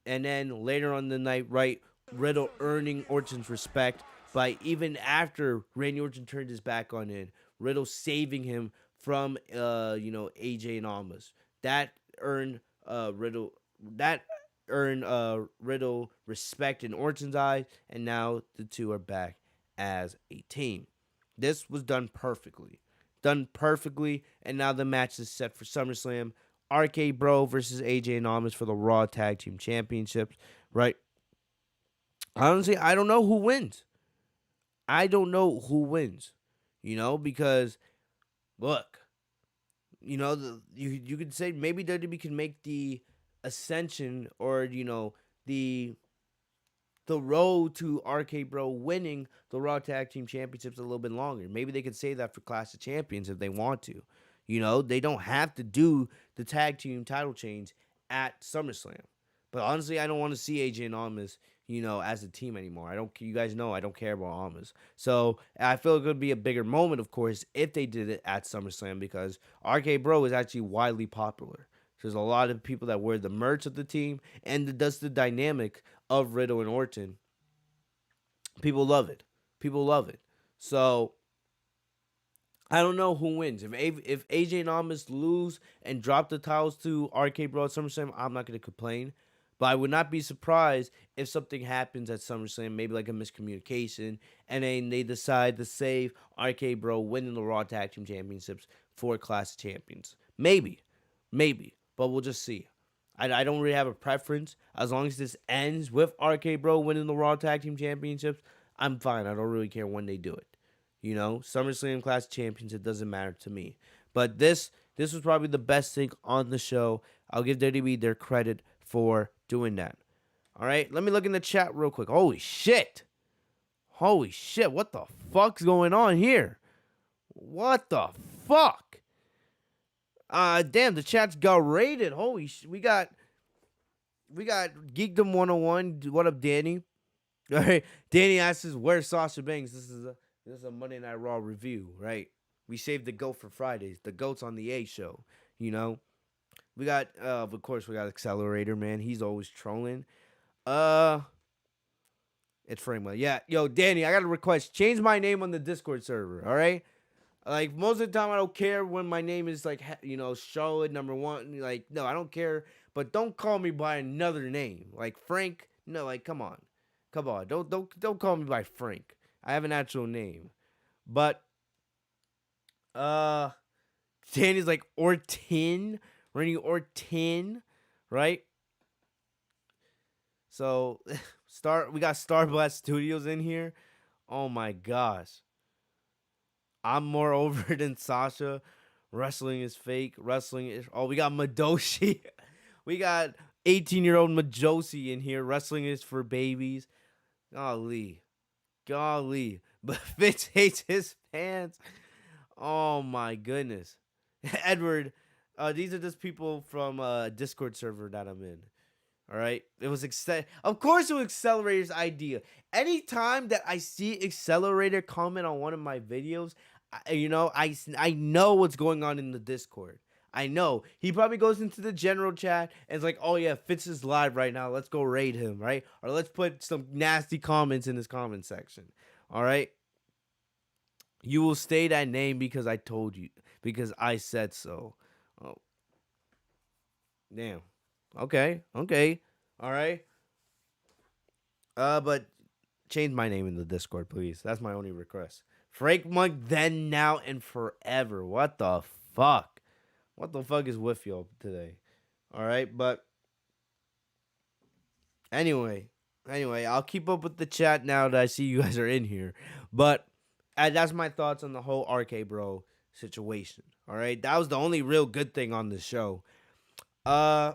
And then later on the night, right, Riddle earning Orton's respect by even after Randy Orton turned his back on it, Riddle saving him from AJ and Almas. That earned Riddle respect in Orton's eyes, and now the two are back as a team. This was done perfectly. And now the match is set for SummerSlam. RK Bro versus AJ and Almas for the Raw Tag Team Championships, right? Honestly, I don't know who wins. Because look, you could say maybe WWE can make the ascension or the road to RK Bro winning the Raw Tag Team Championships a little bit longer. Maybe they could save that for Clash of Champions if they want to. They don't have to do the tag team title change at SummerSlam. But honestly, I don't want to see AJ and Almas, as a team anymore. You guys know I don't care about Almas. So I feel it could be a bigger moment, of course, if they did it at SummerSlam, because RK Bro is actually widely popular. There's a lot of people that wear the merch of the team, and that's the dynamic of Riddle and Orton. People love it. So I don't know who wins. If AJ and Almas lose and drop the titles to RK Bro at SummerSlam, I'm not going to complain. But I would not be surprised if something happens at SummerSlam, maybe like a miscommunication, and then they decide to save RK Bro winning the Raw Tag Team Championships for Clash of Champions. Maybe. But we'll just see. I don't really have a preference. As long as this ends with RK Bro winning the Raw Tag Team Championships, I'm fine. I don't really care when they do it. SummerSlam Clash of Champions, it doesn't matter to me. But this was probably the best thing on the show. I'll give WWE their credit for doing that. All right, let me look in the chat real quick. Holy shit, what the fuck's going on here? What the fuck? Damn, the chat's got rated. Holy shit, we got Geekdom 101. What up, Danny? All right, Danny asks us, where's Sasha Banks? This is a Monday Night Raw review, right? We saved the GOAT for Fridays. The GOAT's on the A show, We got, of course, we got Accelerator, man. He's always trolling. It's Framework. Yeah, yo, Danny, I got a request. Change my name on the Discord server, all right? Like, most of the time, I don't care when my name is, like, Charlotte #1. Like, no, I don't care. But don't call me by another name. Like, Frank. No, like, come on. Don't call me by Frank. I have an actual name. But, Danny's like, Orton. Randy Orton, right? So, we got Starblast Studios in here. Oh, my gosh. I'm more over than Sasha. Wrestling is fake. Oh, we got Madoshi. We got 18-year-old Majosi in here. Wrestling is for babies. Golly. But Fitz hates his fans. Oh, my goodness. Edward, these are just people from a Discord server that I'm in. All right, of course it was Accelerator's idea. Anytime that I see Accelerator comment on one of my videos, I know what's going on in the Discord. I know. He probably goes into the general chat and is like, oh yeah, Fitz is live right now. Let's go raid him, right? Or let's put some nasty comments in his comment section. All right? You will stay that name because I told you. Because I said so. Oh, damn. Okay. Okay. All right. But change my name in the Discord, please. That's my only request. Frank Monk, then, now, and forever. What the fuck? What the fuck is with y'all today? All right, but anyway, I'll keep up with the chat now that I see you guys are in here. But that's my thoughts on the whole RK Bro situation. All right, that was the only real good thing on the show. Let's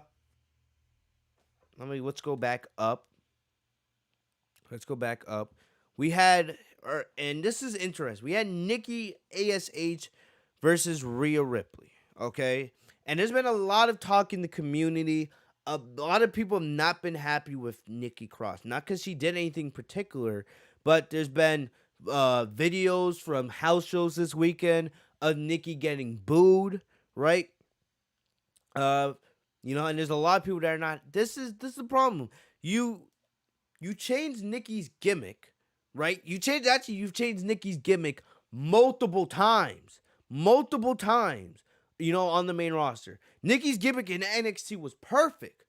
go back up. We had, and this is interesting. We had Nikki ASH versus Rhea Ripley. Okay, and there's been a lot of talk in the community. A lot of people have not been happy with Nikki Cross, not because she did anything particular, but there's been videos from house shows this weekend of Nikki getting booed, right? And there's a lot of people that are not. This is the problem. You changed Nikki's gimmick, right? You've changed Nikki's gimmick multiple times, on the main roster. Nikki's gimmick in NXT was perfect.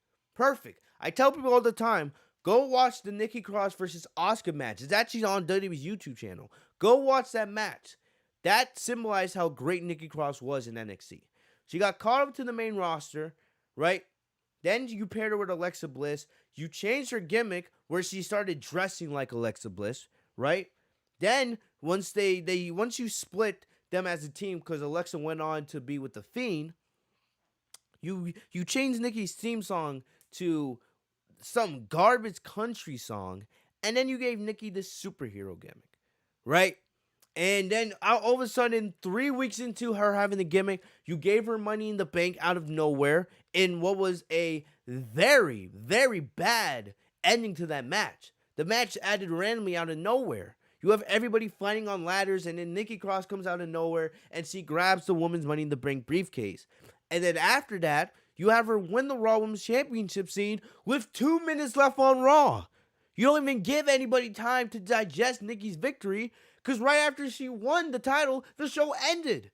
I tell people all the time, go watch the Nikki Cross versus Asuka match. It's actually on WWE's YouTube channel. Go watch that match. That symbolized how great Nikki Cross was in NXT. She got caught up to the main roster, right? Then you paired her with Alexa Bliss. You changed her gimmick where she started dressing like Alexa Bliss, right? Then once you split them as a team because Alexa went on to be with the Fiend, you changed Nikki's theme song to some garbage country song, and then you gave Nikki this superhero gimmick, right? And then all of a sudden, 3 weeks into her having the gimmick, you gave her Money in the Bank out of nowhere in what was a very, very bad ending to that match. The match added randomly out of nowhere. You have everybody fighting on ladders, and then Nikki Cross comes out of nowhere, and she grabs the woman's Money in the Bank briefcase. And then after that, you have her win the Raw Women's Championship scene with 2 minutes left on Raw. You don't even give anybody time to digest Nikki's victory, because right after she won the title, the show ended.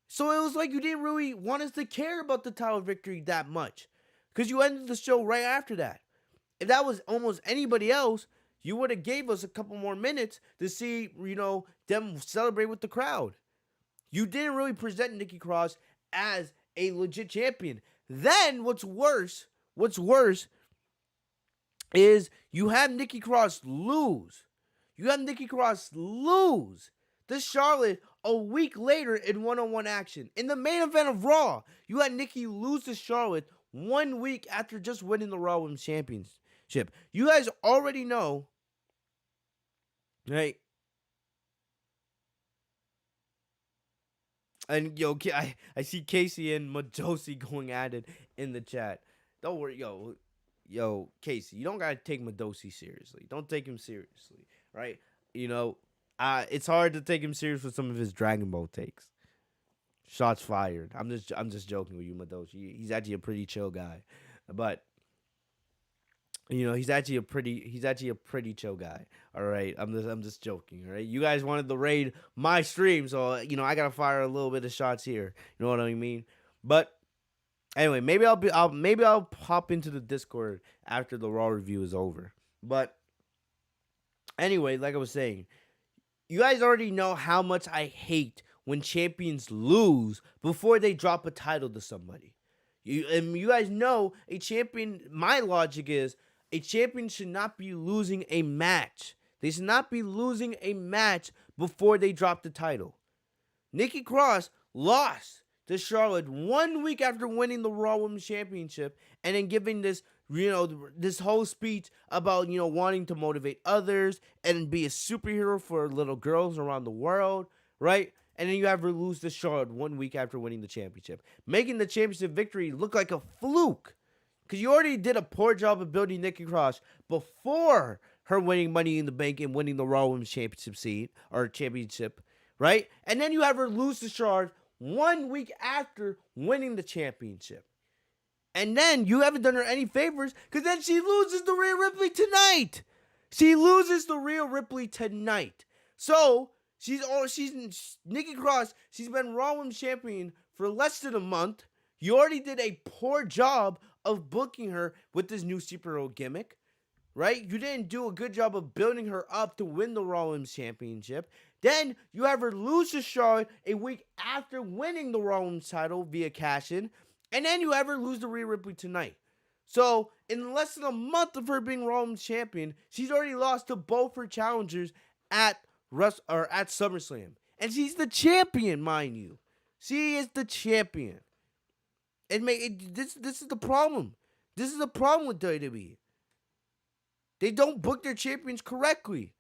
So it was like you didn't really want us to care about the title victory that much, because you ended the show right after that. If that was almost anybody else, you would have gave us a couple more minutes to see, them celebrate with the crowd. You didn't really present Nikki Cross as a legit champion. Then what's worse is you have Nikki Cross lose. To Charlotte a week later in one-on-one action. In the main event of Raw, you had Nikki lose to Charlotte 1 week after just winning the Raw Women's Championship. You guys already know, right? And I see Casey and Madosi going at it in the chat. Don't worry, Casey, you don't gotta take Madosi seriously. Don't take him seriously, right? It's hard to take him serious with some of his Dragon Ball takes. Shots fired. I'm just joking with you, Madosi. He's actually a pretty chill guy, but he's actually a pretty chill guy. All right, I'm just joking. All right, you guys wanted to raid my stream, so I gotta fire a little bit of shots here. You know what I mean? But anyway, maybe I'll pop into the Discord after the Raw review is over. But anyway, like I was saying, you guys already know how much I hate when champions lose before they drop a title to somebody. You guys know a champion. My logic is a champion should not be losing a match. They should not be losing a match before they drop the title. Nikki Cross lost to Charlotte 1 week after winning the Raw Women's Championship, and then giving this, this whole speech about, wanting to motivate others and be a superhero for little girls around the world, right? And then you have her lose to Charlotte 1 week after winning the championship, making the championship victory look like a fluke. Because you already did a poor job of building Nikki Cross before her winning Money in the Bank and winning the Raw Women's Championship, right? And then you have her lose to Charlotte 1 week after winning the championship. And then you haven't done her any favors because then she loses to Rhea Ripley tonight. She loses to Rhea Ripley tonight. So she's Nikki Cross. She's been Raw Women's Champion for less than a month. You already did a poor job of booking her with this new superhero gimmick, right? You didn't do a good job of building her up to win the Raw Women's Championship. Then you have her lose to Charlotte a week after winning the Raw Women's title via cash-in. And then you have her lose to Rhea Ripley tonight. So, in less than a month of her being Raw Women's Champion, she's already lost to both her challengers at SummerSlam. And she's the champion, mind you. She is the champion. This is the problem. This is the problem with WWE. They don't book their champions correctly.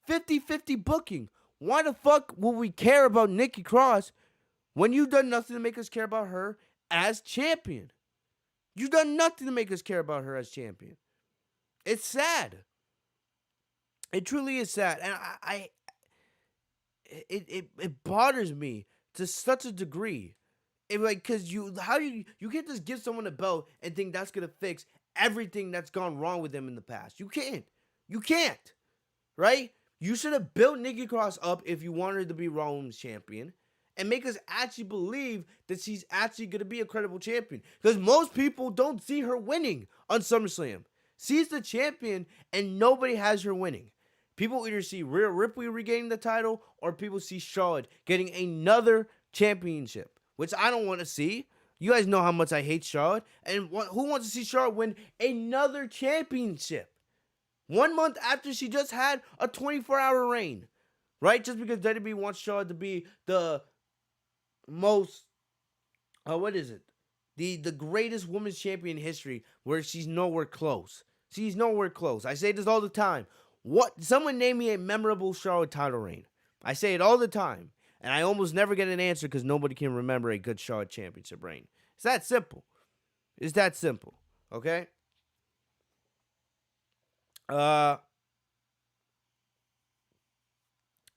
50-50 booking. Why the fuck will we care about Nikki Cross when you've done nothing to make us care about her as champion? You've done nothing to make us care about her as champion. It's sad. It truly is sad. And it bothers me to such a degree. Because you can't just give someone a belt and think that's going to fix everything that's gone wrong with them in the past. You can't. You can't. Right? You should have built Nikki Cross up if you wanted her to be Raw Women's Champion and make us actually believe that she's actually going to be a credible champion. Because most people don't see her winning on SummerSlam. She's the champion and nobody has her winning. People either see Rhea Ripley regaining the title or people see Charlotte getting another championship, which I don't want to see. You guys know how much I hate Charlotte. And who wants to see Charlotte win another championship 1 month after she just had a 24-hour reign? Right? Just because WWE wants Charlotte to be the most, the greatest women's champion in history, where she's nowhere close. She's nowhere close. I say this all the time. Someone name me a memorable Charlotte title reign. I say it all the time. And I almost never get an answer because nobody can remember a good Charlotte championship reign. It's that simple. It's that simple. Okay? I'm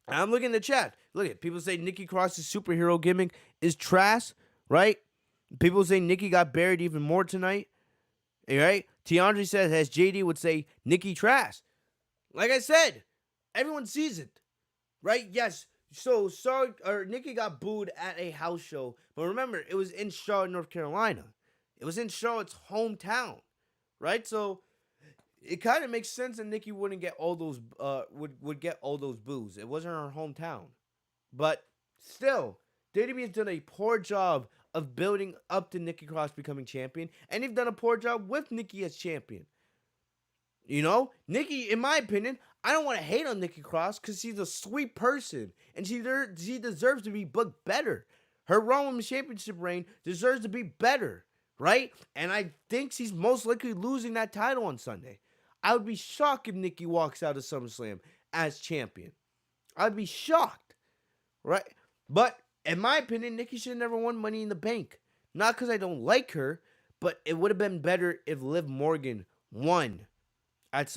looking in the chat. Look at people say Nikki Cross's superhero gimmick is trash, right? People say Nikki got buried even more tonight. Right? Tiandre says, as JD would say, Nikki trash. Like I said, everyone sees it. Right? Yes. So Nikki got booed at a house show. But remember, it was in Charlotte, North Carolina. It was in Charlotte's hometown. Right? So it kind of makes sense that Nikki wouldn't get all those would get all those boos. It wasn't her hometown. But still, WWE has done a poor job of building up to Nikki Cross becoming champion, and they've done a poor job with Nikki as champion. You know, Nikki, in my opinion, I don't want to hate on Nikki Cross because she's a sweet person, and she deserves to be booked better. Her Raw Women's Championship reign deserves to be better, right? And I think she's most likely losing that title on Sunday. I would be shocked if Nikki walks out of SummerSlam as champion. I'd be shocked, right? But in my opinion, Nikki should have never won Money in the Bank. Not because I don't like her, but it would have been better if Liv Morgan won at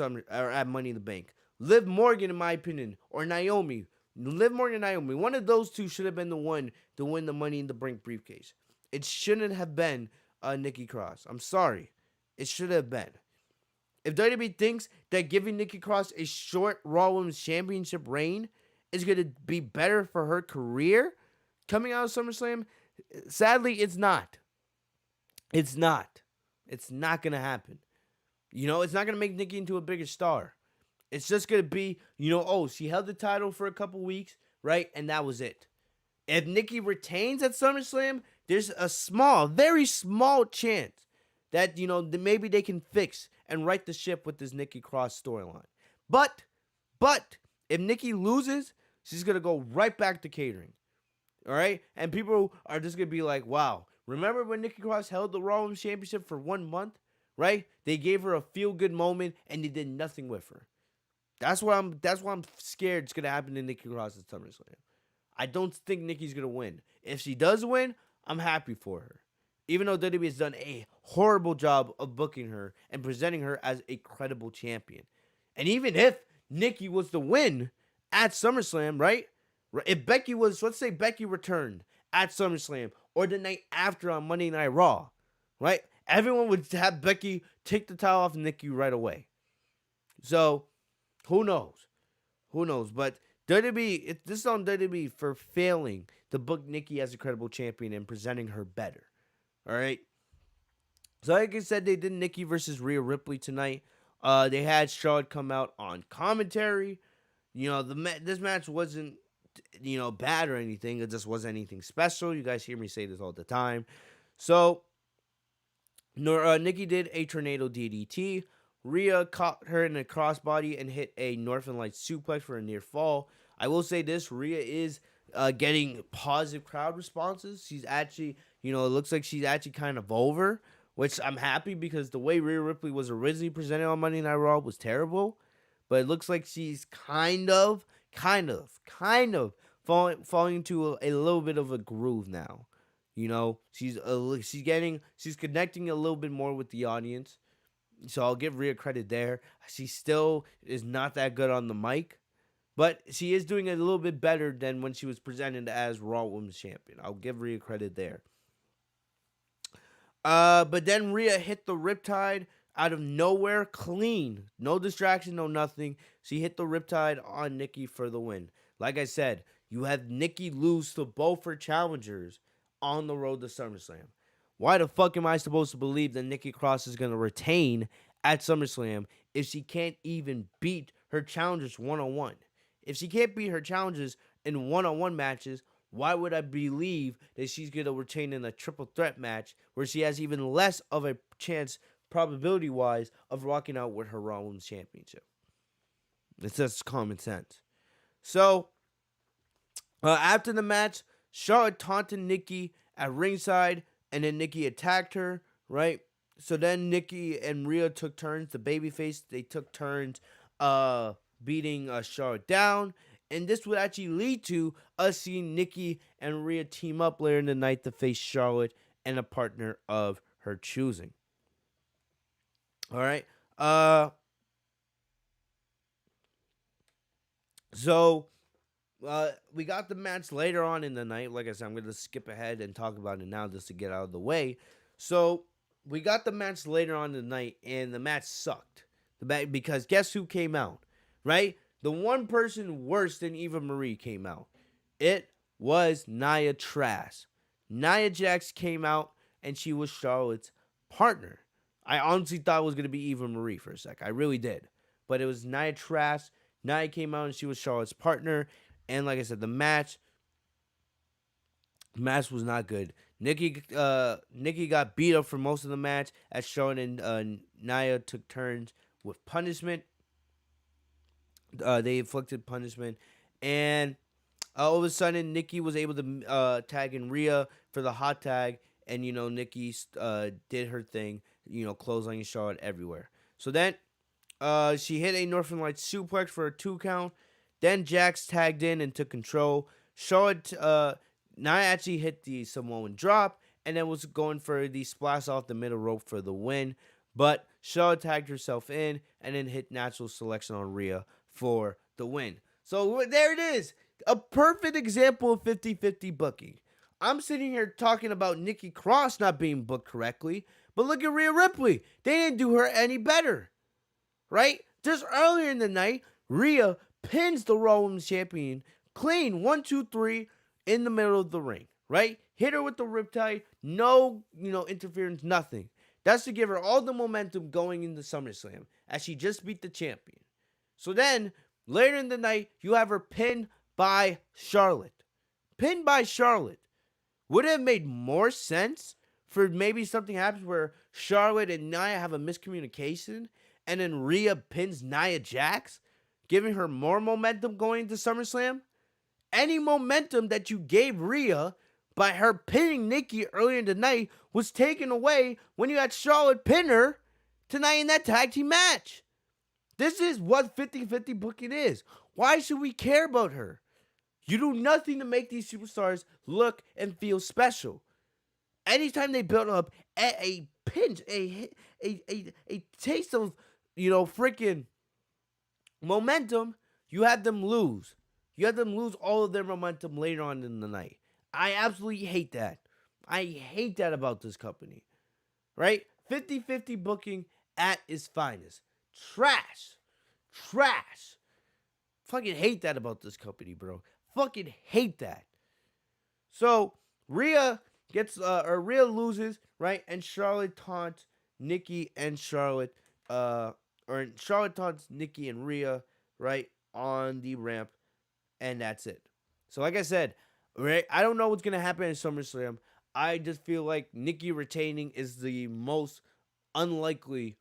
Money in the Bank. Liv Morgan, in my opinion, or Naomi. Liv Morgan and Naomi. One of those two should have been the one to win the Money in the Bank briefcase. It shouldn't have been Nikki Cross. I'm sorry. It should have been. If WWE thinks that giving Nikki Cross a short Raw Women's Championship reign is going to be better for her career coming out of SummerSlam, sadly, it's not. It's not. It's not going to happen. You know, it's not going to make Nikki into a bigger star. It's just going to be, she held the title for a couple weeks, right? And that was it. If Nikki retains at SummerSlam, there's a very small chance that, maybe they can fix and right the ship with this Nikki Cross storyline. But, if Nikki loses, she's going to go right back to catering. All right? And people are just going to be like, wow, remember when Nikki Cross held the Raw Women's Championship for 1 month? Right? They gave her a feel-good moment, and they did nothing with her. That's why I'm scared it's going to happen to Nikki Cross at SummerSlam. I don't think Nikki's going to win. If she does win, I'm happy for her. Even though WWE has done a horrible job of booking her and presenting her as a credible champion. And even if Nikki was to win at SummerSlam, right? If Becky let's say Becky returned at SummerSlam or the night after on Monday Night Raw, right? Everyone would have Becky take the title off Nikki right away. So, who knows? Who knows? But WWE, this is on WWE for failing to book Nikki as a credible champion and presenting her better. All right. So, like I said, they did Nikki versus Rhea Ripley tonight. They had Charlotte come out on commentary. This match wasn't bad or anything. It just wasn't anything special. You guys hear me say this all the time. So, Nikki did a tornado DDT. Rhea caught her in a crossbody and hit a Northern Lights suplex for a near fall. I will say this, Rhea is getting positive crowd responses. She's actually, it looks like she's actually kind of over, which I'm happy because the way Rhea Ripley was originally presented on Monday Night Raw was terrible. But it looks like she's kind of falling into a little bit of a groove now. She's connecting a little bit more with the audience. So I'll give Rhea credit there. She still is not that good on the mic, but she is doing a little bit better than when she was presented as Raw Women's Champion. I'll give Rhea credit there. But then Rhea hit the Riptide out of nowhere, clean. No distraction, no nothing. She hit the Riptide on Nikki for the win. Like I said, you have Nikki lose to both her challengers on the road to SummerSlam. Why the fuck am I supposed to believe that Nikki Cross is going to retain at SummerSlam if she can't even beat her challengers one-on-one? If she can't beat her challengers in one-on-one matches, why would I believe that she's going to retain in a triple threat match where she has even less of a chance, probability-wise, of rocking out with her Raw Women's Championship? It's just common sense. So, after the match, Charlotte taunted Nikki at ringside, and then Nikki attacked her, right? So then Nikki and Rhea took turns. The babyface, they took turns beating Charlotte down. And this would actually lead to us seeing Nikki and Rhea team up later in the night to face Charlotte and a partner of her choosing. All right. We got the match later on in the night. Like I said, I'm going to skip ahead and talk about it now just to get out of the way. So, we got the match later on in the night, and the match sucked. Because guess who came out, right? The one person worse than Eva Marie came out. It was Nia Jax. Nia Jax came out, and she was Charlotte's partner. I honestly thought it was going to be Eva Marie for a sec. I really did. But it was Nia Jax. Nia came out, and she was Charlotte's partner. And like I said, the match was not good. Nikki got beat up for most of the match as Charlotte and Nia took turns with punishment. They inflicted punishment. And all of a sudden, Nikki was able to tag in Rhea for the hot tag. And, Nikki did her thing, clotheslining Charlotte everywhere. So then she hit a Northern Lights suplex for a 2 count. Then Jax tagged in and took control. Charlotte, Nia actually hit the Samoan drop and then was going for the splash off the middle rope for the win. But Charlotte tagged herself in and then hit natural selection on Rhea for the win. So there it is. A perfect example of 50-50 booking. I'm sitting here talking about Nikki Cross not being booked correctly, but look at Rhea Ripley. They didn't do her any better, right? Just earlier in the night, Rhea pins the Raw Women's Champion clean 1, 2, 3 in the middle of the ring, right? Hit her with the riptide, no, interference, nothing. That's to give her all the momentum going into SummerSlam as she just beat the champion. So then, later in the night, you have her pinned by Charlotte. Pinned by Charlotte. Would it have made more sense for maybe something happens where Charlotte and Nia have a miscommunication and then Rhea pins Nia Jax, giving her more momentum going to SummerSlam? Any momentum that you gave Rhea by her pinning Nikki earlier in the night was taken away when you had Charlotte pin her tonight in that tag team match. This is what 50-50 booking is. Why should we care about her? You do nothing to make these superstars look and feel special. Anytime they build up a pinch, a taste of, freaking momentum, you have them lose. You have them lose all of their momentum later on in the night. I absolutely hate that. I hate that about this company, right? 50-50 booking at its finest. Trash. Trash. Fucking hate that about this company, bro. Fucking hate that. So Rhea Rhea loses, right? And Charlotte taunts Nikki and Charlotte, or Charlotte taunts Nikki and Rhea, right, on the ramp, and that's it. So like I said, right, I don't know what's gonna happen in SummerSlam. I just feel like Nikki retaining is the most unlikely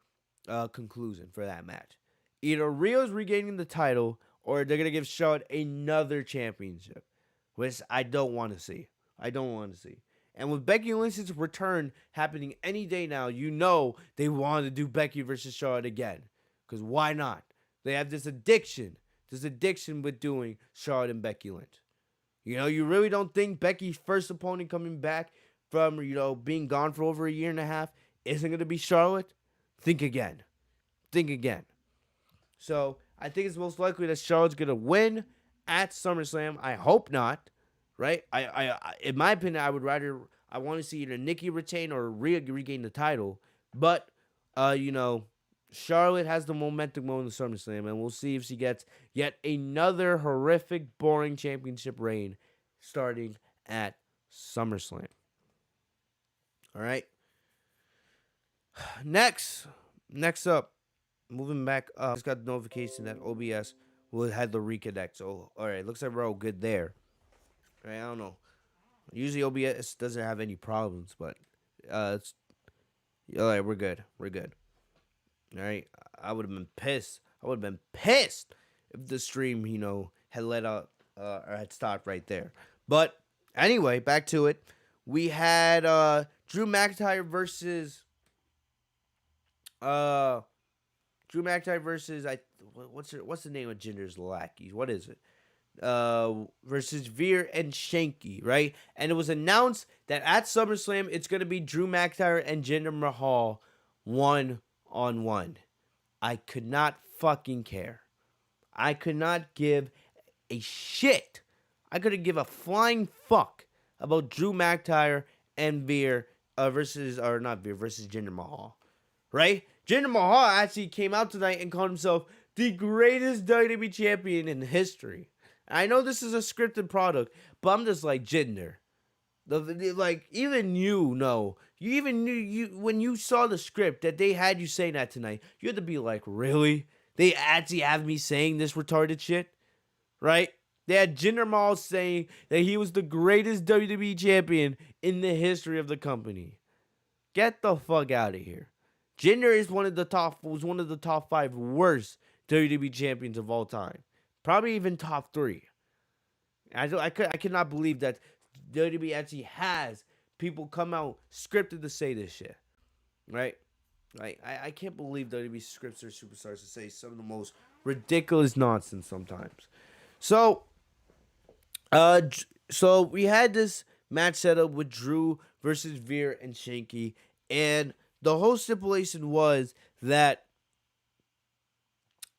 conclusion for that match. Either Rhea's regaining the title, or they're gonna give Charlotte another championship, which I don't want to see. I don't want to see. And with Becky Lynch's return happening any day now, you know they want to do Becky versus Charlotte again. Because why not? They have this addiction with doing Charlotte and Becky Lynch. You know, you really don't think Becky's first opponent coming back from, being gone for over a year and a half isn't going to be Charlotte? Think again. Think again. So I think it's most likely that Charlotte's going to win at SummerSlam. I hope not. Right? In my opinion, I want to see either Nikki retain or Rhea regain the title. But, Charlotte has the momentum going to SummerSlam, and we'll see if she gets yet another horrific, boring championship reign starting at SummerSlam. All right. Next up, moving back up, just got the notification that OBS will have the reconnect. So, all right, looks like we're all good there. All right, I don't know. Usually OBS doesn't have any problems, but it's all right. We're good. We're good. All right. I would have been pissed. If the stream, had let out or had stopped right there. But anyway, back to it. We had Drew McIntyre versus what's the name of Jinder's lackeys? What is it? Versus Veer and Shanky, right? And it was announced that at SummerSlam it's gonna be Drew McIntyre and Jinder Mahal 1-on-1. I could not fucking care. I could not give a shit. I couldn't give a flying fuck about Drew McIntyre and Veer versus Jinder Mahal, right? Jinder Mahal actually came out tonight and called himself the greatest WWE champion in history. I know this is a scripted product, but I'm just like, Jinder. Even you know. You even knew when you saw the script that they had you saying that tonight. You had to be like, really? They actually have me saying this retarded shit? Right? They had Jinder Mahal saying that he was the greatest WWE champion in the history of the company. Get the fuck out of here. Jinder was one of the top 5 worst WWE champions of all time. Probably even top 3. I cannot believe that WWE actually has people come out scripted to say this shit. Right? Like, I can't believe WWE scripts their superstars to say some of the most ridiculous nonsense sometimes. So we had this match set up with Drew versus Veer and Shanky, and the whole stipulation was that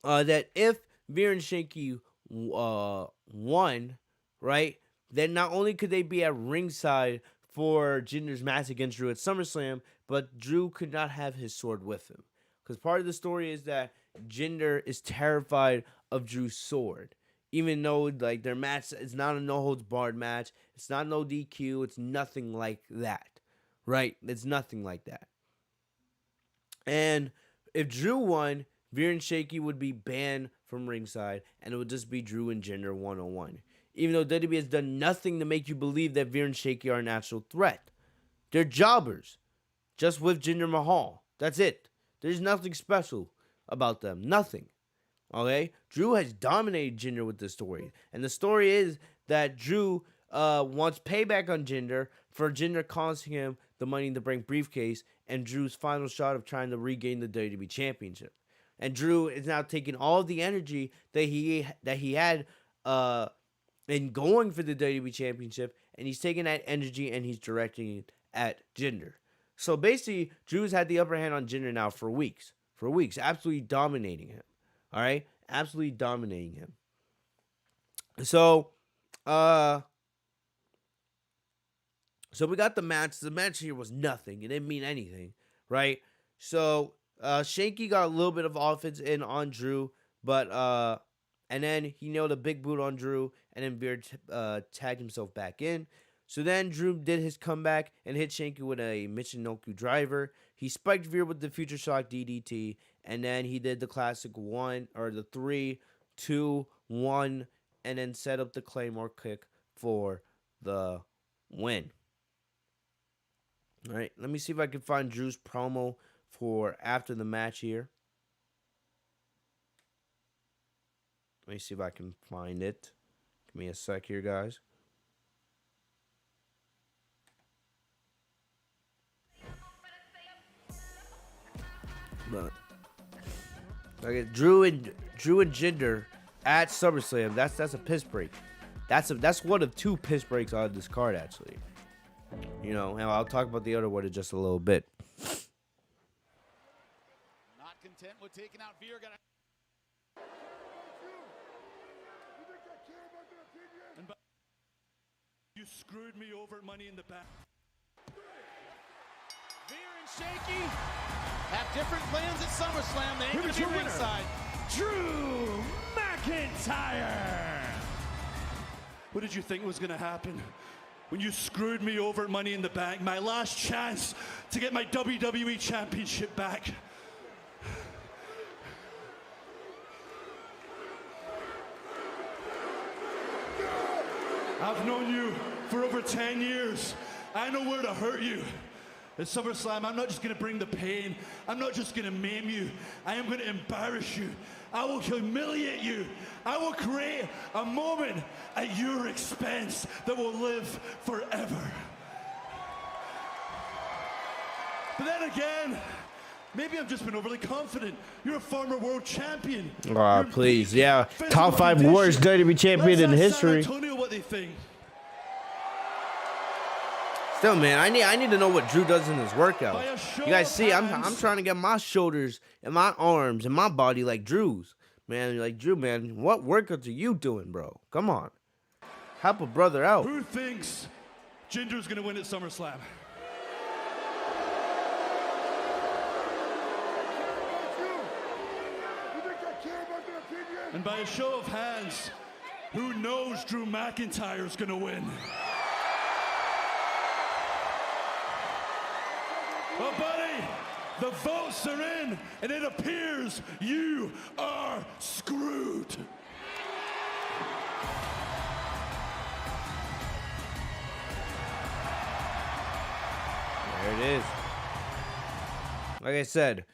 if Veer and Shanky won, right, then not only could they be at ringside for Jinder's match against Drew at SummerSlam, but Drew could not have his sword with him. Because part of the story is that Jinder is terrified of Drew's sword. Even though, like, their match is not a no-holds-barred match. It's not no DQ. It's nothing like that. Right? It's nothing like that. And if Drew won, Veer and Shanky would be banned from ringside, and it would just be Drew and Jinder 1-on-1. Even though WWE has done nothing to make you believe that Veer and Shanky are an actual threat. They're jobbers. Just with Jinder Mahal. That's it. There's nothing special about them. Nothing. Okay? Drew has dominated Jinder with this story. And the story is that Drew wants payback on Jinder for Jinder costing him the Money in the Bank briefcase and Drew's final shot of trying to regain the WWE Championship. And Drew is now taking all of the energy that he had in going for the WWE Championship, and he's taking that energy and he's directing it at Jinder. So basically, Drew's had the upper hand on Jinder now for weeks. Absolutely dominating him. All right? Absolutely dominating him. So, So we got the match. The match here was nothing. It didn't mean anything, right? So Shanky got a little bit of offense in on Drew, but and then he nailed a big boot on Drew, and then Veer tagged himself back in. So then Drew did his comeback and hit Shanky with a Michinoku driver. He spiked Veer with the Future Shock DDT, and then he did the classic the 3, 2, 1, and then set up the Claymore kick for the win. All right, let me see if I can find Drew's promo for after the match here. Let me see if I can find it. Give me a sec here, guys. But okay, Drew and Jinder at SummerSlam. That's a piss break. That's one of 2 piss breaks on this card, actually. You know, and I'll talk about the other one in just a little bit. Not content with taking out Veer. You screwed me over Money in the Bank. Veer and Shanky have different plans at SummerSlam. They ain't going to be ringside. Drew McIntyre. What did you think was going to happen when you screwed me over at Money in the Bank? My last chance to get my WWE Championship back. I've known you for over 10 years. I know where to hurt you. At SummerSlam, I'm not just going to bring the pain. I'm not just going to maim you. I am going to embarrass you. I will humiliate you. I will create a moment at your expense that will live forever. But then again, maybe I've just been overly confident. You're a former world champion. Oh, please. Yeah. Top 5 worst WWE champion in history. San Antonio what they think. Still, man, I need to know what Drew does in his workout. You guys see, I'm trying to get my shoulders and my arms and my body like Drew's. Man, like Drew, man, what workouts are you doing, bro? Come on. Help a brother out. Who thinks Jinder's going to win at SummerSlam? And by a show of hands, who knows Drew McIntyre's going to win? Well, buddy, the votes are in, and it appears you are screwed. There it is. Like I said,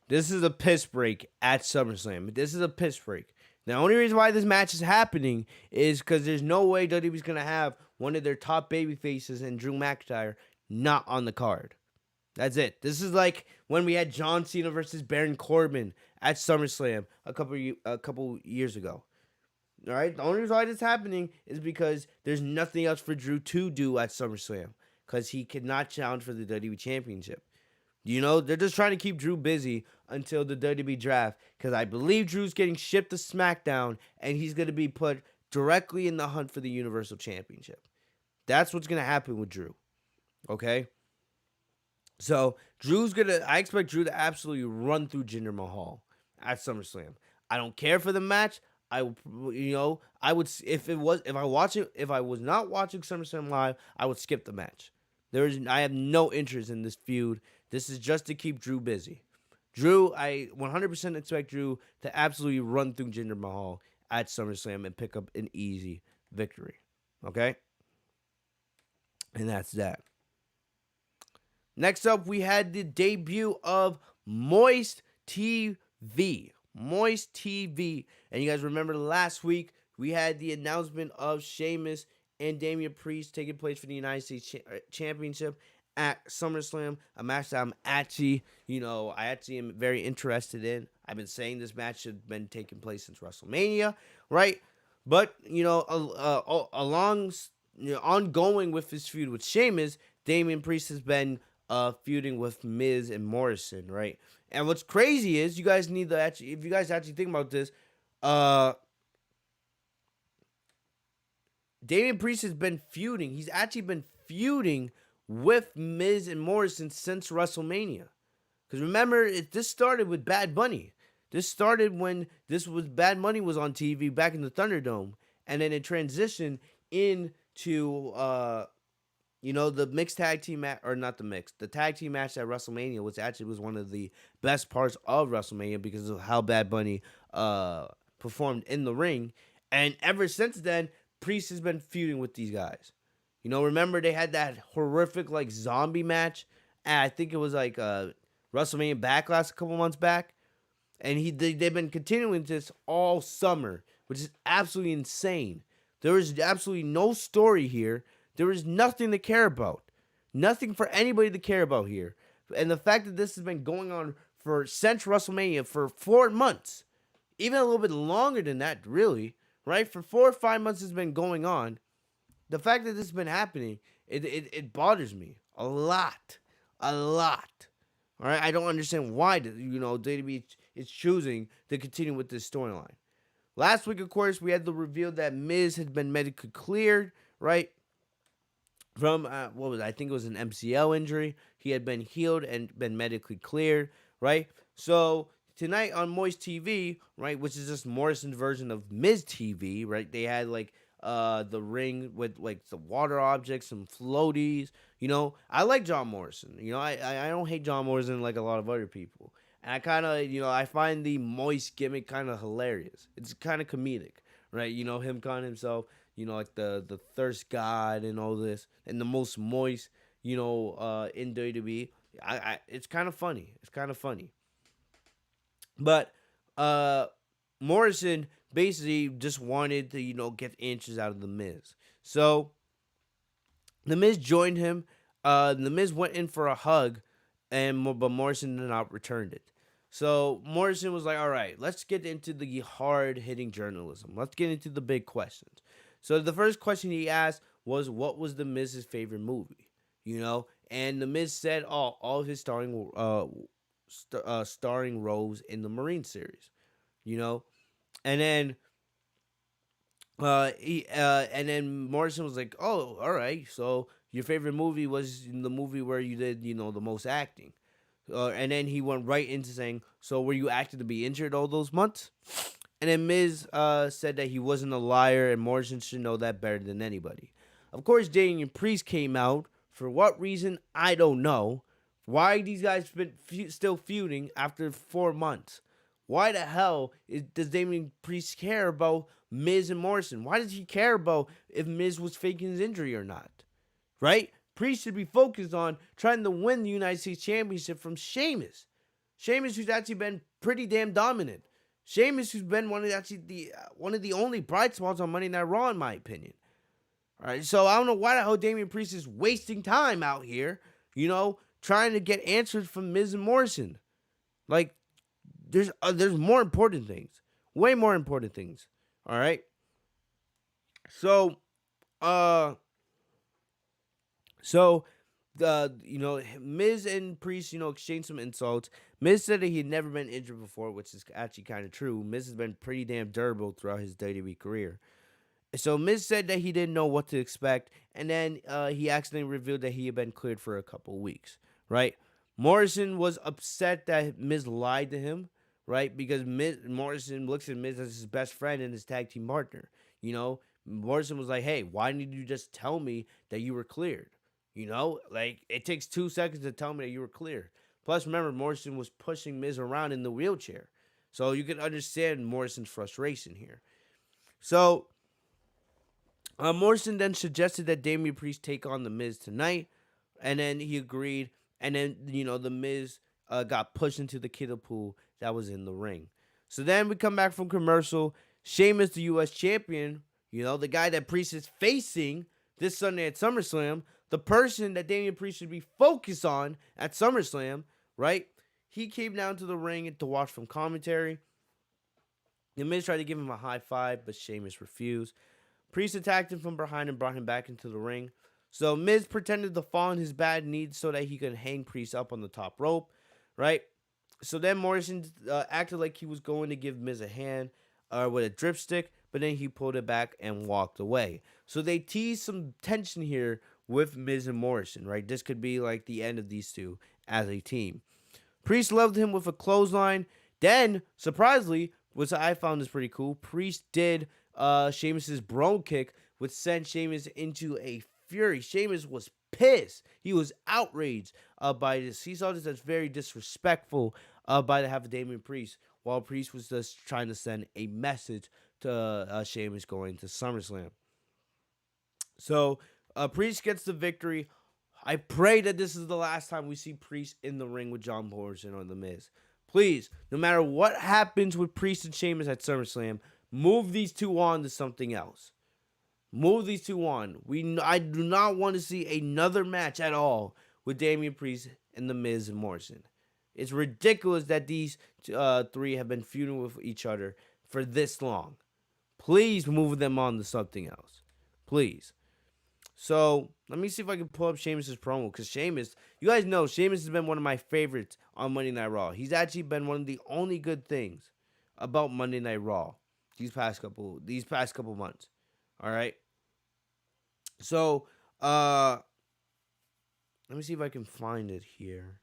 this is a piss break at SummerSlam. This is a piss break. The only reason why this match is happening is because there's no way WWE's going to have one of their top baby faces and Drew McIntyre not on the card. That's it. This is like when we had John Cena versus Baron Corbin at SummerSlam a couple years ago. All right? The only reason why this is happening is because there's nothing else for Drew to do at SummerSlam because he cannot challenge for the WWE Championship. You know, they're just trying to keep Drew busy until the WWE draft because I believe Drew's getting shipped to SmackDown and he's going to be put directly in the hunt for the Universal Championship. That's what's going to happen with Drew. Okay? So, I expect Drew to absolutely run through Jinder Mahal at SummerSlam. I don't care for the match. I would, if I was not watching SummerSlam live, I would skip the match. I have no interest in this feud. This is just to keep Drew busy. I 100% expect Drew to absolutely run through Jinder Mahal at SummerSlam and pick up an easy victory. Okay? And that's that. Next up, we had the debut of Moist TV. Moist TV. And you guys remember last week, we had the announcement of Sheamus and Damian Priest taking place for the United States Championship at SummerSlam. A match that I actually am very interested in. I've been saying this match has been taking place since WrestleMania, right? But, ongoing with his feud with Sheamus, Damian Priest has been feuding with Miz and Morrison, right? And what's crazy is if you guys actually think about this, Damian Priest has been feuding. He's actually been feuding with Miz and Morrison since WrestleMania. Because remember, this started with Bad Bunny. This started when Bad Bunny was on TV back in the Thunderdome, and then it transitioned into the mixed tag team match, or not the mixed, the tag team match at WrestleMania, which actually was one of the best parts of WrestleMania because of how Bad Bunny performed in the ring. And ever since then, Priest has been feuding with these guys. Remember they had that horrific like zombie match. And I think it was like WrestleMania Backlash a couple months back, and they've been continuing this all summer, which is absolutely insane. There is absolutely no story here. There is nothing to care about. Nothing for anybody to care about here. And the fact that this has been going on since WrestleMania for 4 months, even a little bit longer than that, really, right? For 4 or 5 months it's been going on. The fact that this has been happening, it bothers me a lot. A lot. All right? I don't understand why, WWE is choosing to continue with this storyline. Last week, of course, we had the reveal that Miz had been medically cleared, right? From, I think it was an MCL injury. He had been healed and been medically cleared, right? So, tonight on Moist TV, right, which is just Morrison's version of Miz TV, right? They had, like, the ring with, like, the water objects, some floaties, I like John Morrison. I don't hate John Morrison like a lot of other people. And I kind of, I find the Moist gimmick kind of hilarious. It's kind of comedic, right? Him calling himself, like the thirst god and all this, and the most moist, in WWE. It's kind of funny. It's kind of funny. But Morrison basically just wanted to, get inches out of The Miz. So The Miz joined him. The Miz went in for a hug, but Morrison did not return it. So Morrison was like, all right, let's get into the hard-hitting journalism. Let's get into the big questions. So the first question he asked was, what was The Miz's favorite movie? And The Miz said all of his starring roles in the Marine series. And then and then Morrison was like, oh, all right, so your favorite movie was the movie where you did, the most acting. And then he went right into saying, so were you acting to be injured all those months? And then Miz said that he wasn't a liar, and Morrison should know that better than anybody. Of course, Damian Priest came out. For what reason, I don't know. Why these guys been still feuding after 4 months? Why the hell does Damian Priest care about Miz and Morrison? Why does he care about if Miz was faking his injury or not? Right? Priest should be focused on trying to win the United States Championship from Sheamus. Sheamus, who's actually been pretty damn dominant. Sheamus, who's been one of the only bright spots on Monday Night Raw, in my opinion. All right, so I don't know why the hell Damian Priest is wasting time out here, trying to get answers from Miz and Morrison. Like, there's more important things, way more important things. All right. So, Miz and Priest, exchanged some insults. Miz said that he had never been injured before, which is actually kind of true. Miz has been pretty damn durable throughout his WWE career. So Miz said that he didn't know what to expect, and then he accidentally revealed that he had been cleared for a couple of weeks, right? Morrison was upset that Miz lied to him, right? Because Morrison looks at Miz as his best friend and his tag team partner. Morrison was like, hey, why didn't you just tell me that you were cleared? Like, it takes 2 seconds to tell me that you were cleared. Plus, remember, Morrison was pushing Miz around in the wheelchair. So you can understand Morrison's frustration here. So Morrison then suggested that Damian Priest take on The Miz tonight, and then he agreed, and then, The Miz got pushed into the kiddo pool that was in the ring. So then we come back from commercial. Sheamus, the U.S. champion, the guy that Priest is facing this Sunday at SummerSlam, the person that Damian Priest should be focused on at SummerSlam, right? He came down to the ring to watch from commentary. The Miz tried to give him a high five, but Sheamus refused. Priest attacked him from behind and brought him back into the ring. So Miz pretended to fall on his bad knee so that he could hang Priest up on the top rope, right? So then Morrison acted like he was going to give Miz a hand with a dripstick, but then he pulled it back and walked away. So they teased some tension here with Miz and Morrison, right? This could be like the end of these two as a team. Priest loved him with a clothesline. Then, surprisingly, which I found is pretty cool, Priest did Sheamus's Bro kick, which sent Sheamus into a fury. Sheamus was pissed. He was outraged by this. He saw this as very disrespectful by the half of Damian Priest, while Priest was just trying to send a message to Sheamus going to SummerSlam. So, Priest gets the victory. I pray that this is the last time we see Priest in the ring with John Morrison or The Miz. Please, no matter what happens with Priest and Sheamus at SummerSlam, move these two on to something else. Move these two on. I do not want to see another match at all with Damian Priest and The Miz and Morrison. It's ridiculous that these three have been feuding with each other for this long. Please move them on to something else. Please. So, let me see if I can pull up Sheamus' promo. Because Sheamus, you guys know, Sheamus has been one of my favorites on Monday Night Raw. He's actually been one of the only good things about Monday Night Raw these past couple months. All right? So, let me see if I can find it here.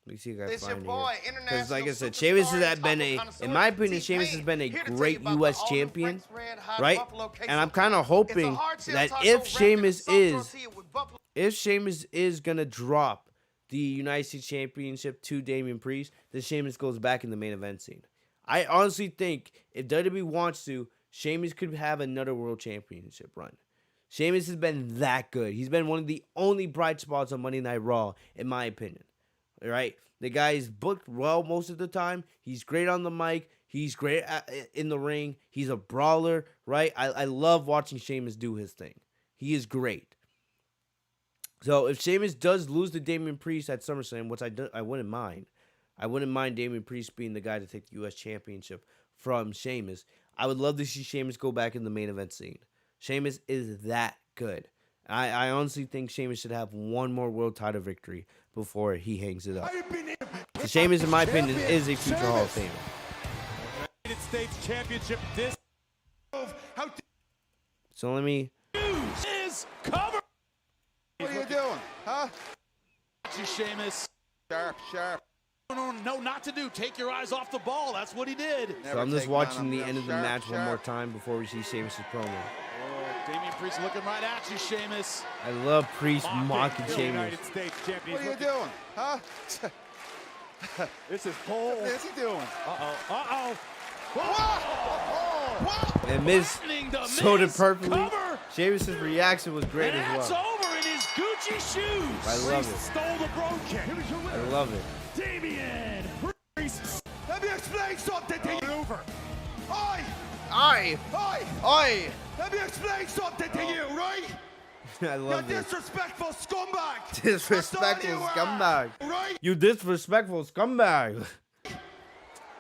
Let me see if I can find it here. Because, like I said, Sheamus has been in my opinion, Sheamus has been a great U.S. champion, right? And I'm kind of hoping that if Sheamus is going to drop the United States Championship to Damian Priest, then Sheamus goes back in the main event scene. I honestly think if WWE wants to, Sheamus could have another world championship run. Sheamus has been that good. He's been one of the only bright spots on Monday Night Raw, in my opinion. All right? The guy is booked well most of the time. He's great on the mic. He's great in the ring. He's a brawler, right? I love watching Sheamus do his thing. He is great. So if Sheamus does lose to Damian Priest at SummerSlam, which I wouldn't mind. I wouldn't mind Damian Priest being the guy to take the U.S. Championship from Sheamus. I would love to see Sheamus go back in the main event scene. Sheamus is that good. I honestly think Sheamus should have one more world title victory before he hangs it up. So Sheamus, in my opinion, is a future Hall of Famer. United States Championship. So let me. Is cover. What are you doing, huh? Sheamus. Sharp. No, not to do. Take your eyes off the ball. That's what he did. So I'm just watching the end of the match one more time before we see Sheamus' promo. Damian Priest looking right at you, Sheamus. I love Priest mocking Sheamus. United States Champions. What are you doing, huh? This is Cole. What's he doing? Whoa! And Miz sold it perfectly. Cover. Sheamus' reaction was great And as that's well. over in his Gucci shoes. I love Priest it. stole the bro kick. I love it. Damian Priest. Let me explain something to you. Over. Aye! Let me explain something to you, right? I love You this. disrespectful scumbag. Disrespectful That's all you are, scumbag. Right? You disrespectful scumbag.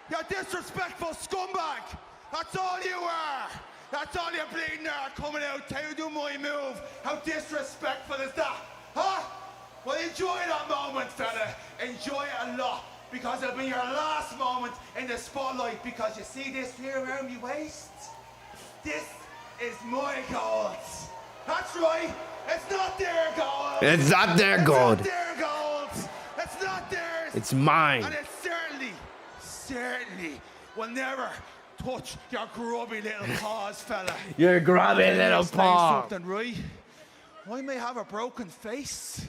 You disrespectful scumbag. That's all you are. That's all you're bleeding are coming out. How you do my move. How disrespectful is that? Huh? Well, enjoy that moment, fella. Enjoy it a lot. Because it'll be your last moment in the spotlight. Because you see this here around your waist? This is my gold. That's right. It's not their gold. It's not their gold. It's not their gold. It's not theirs. It's mine. And it certainly will never touch your grubby little paws, fella. You're grubby little Explain paw. something, right? I may have a broken face,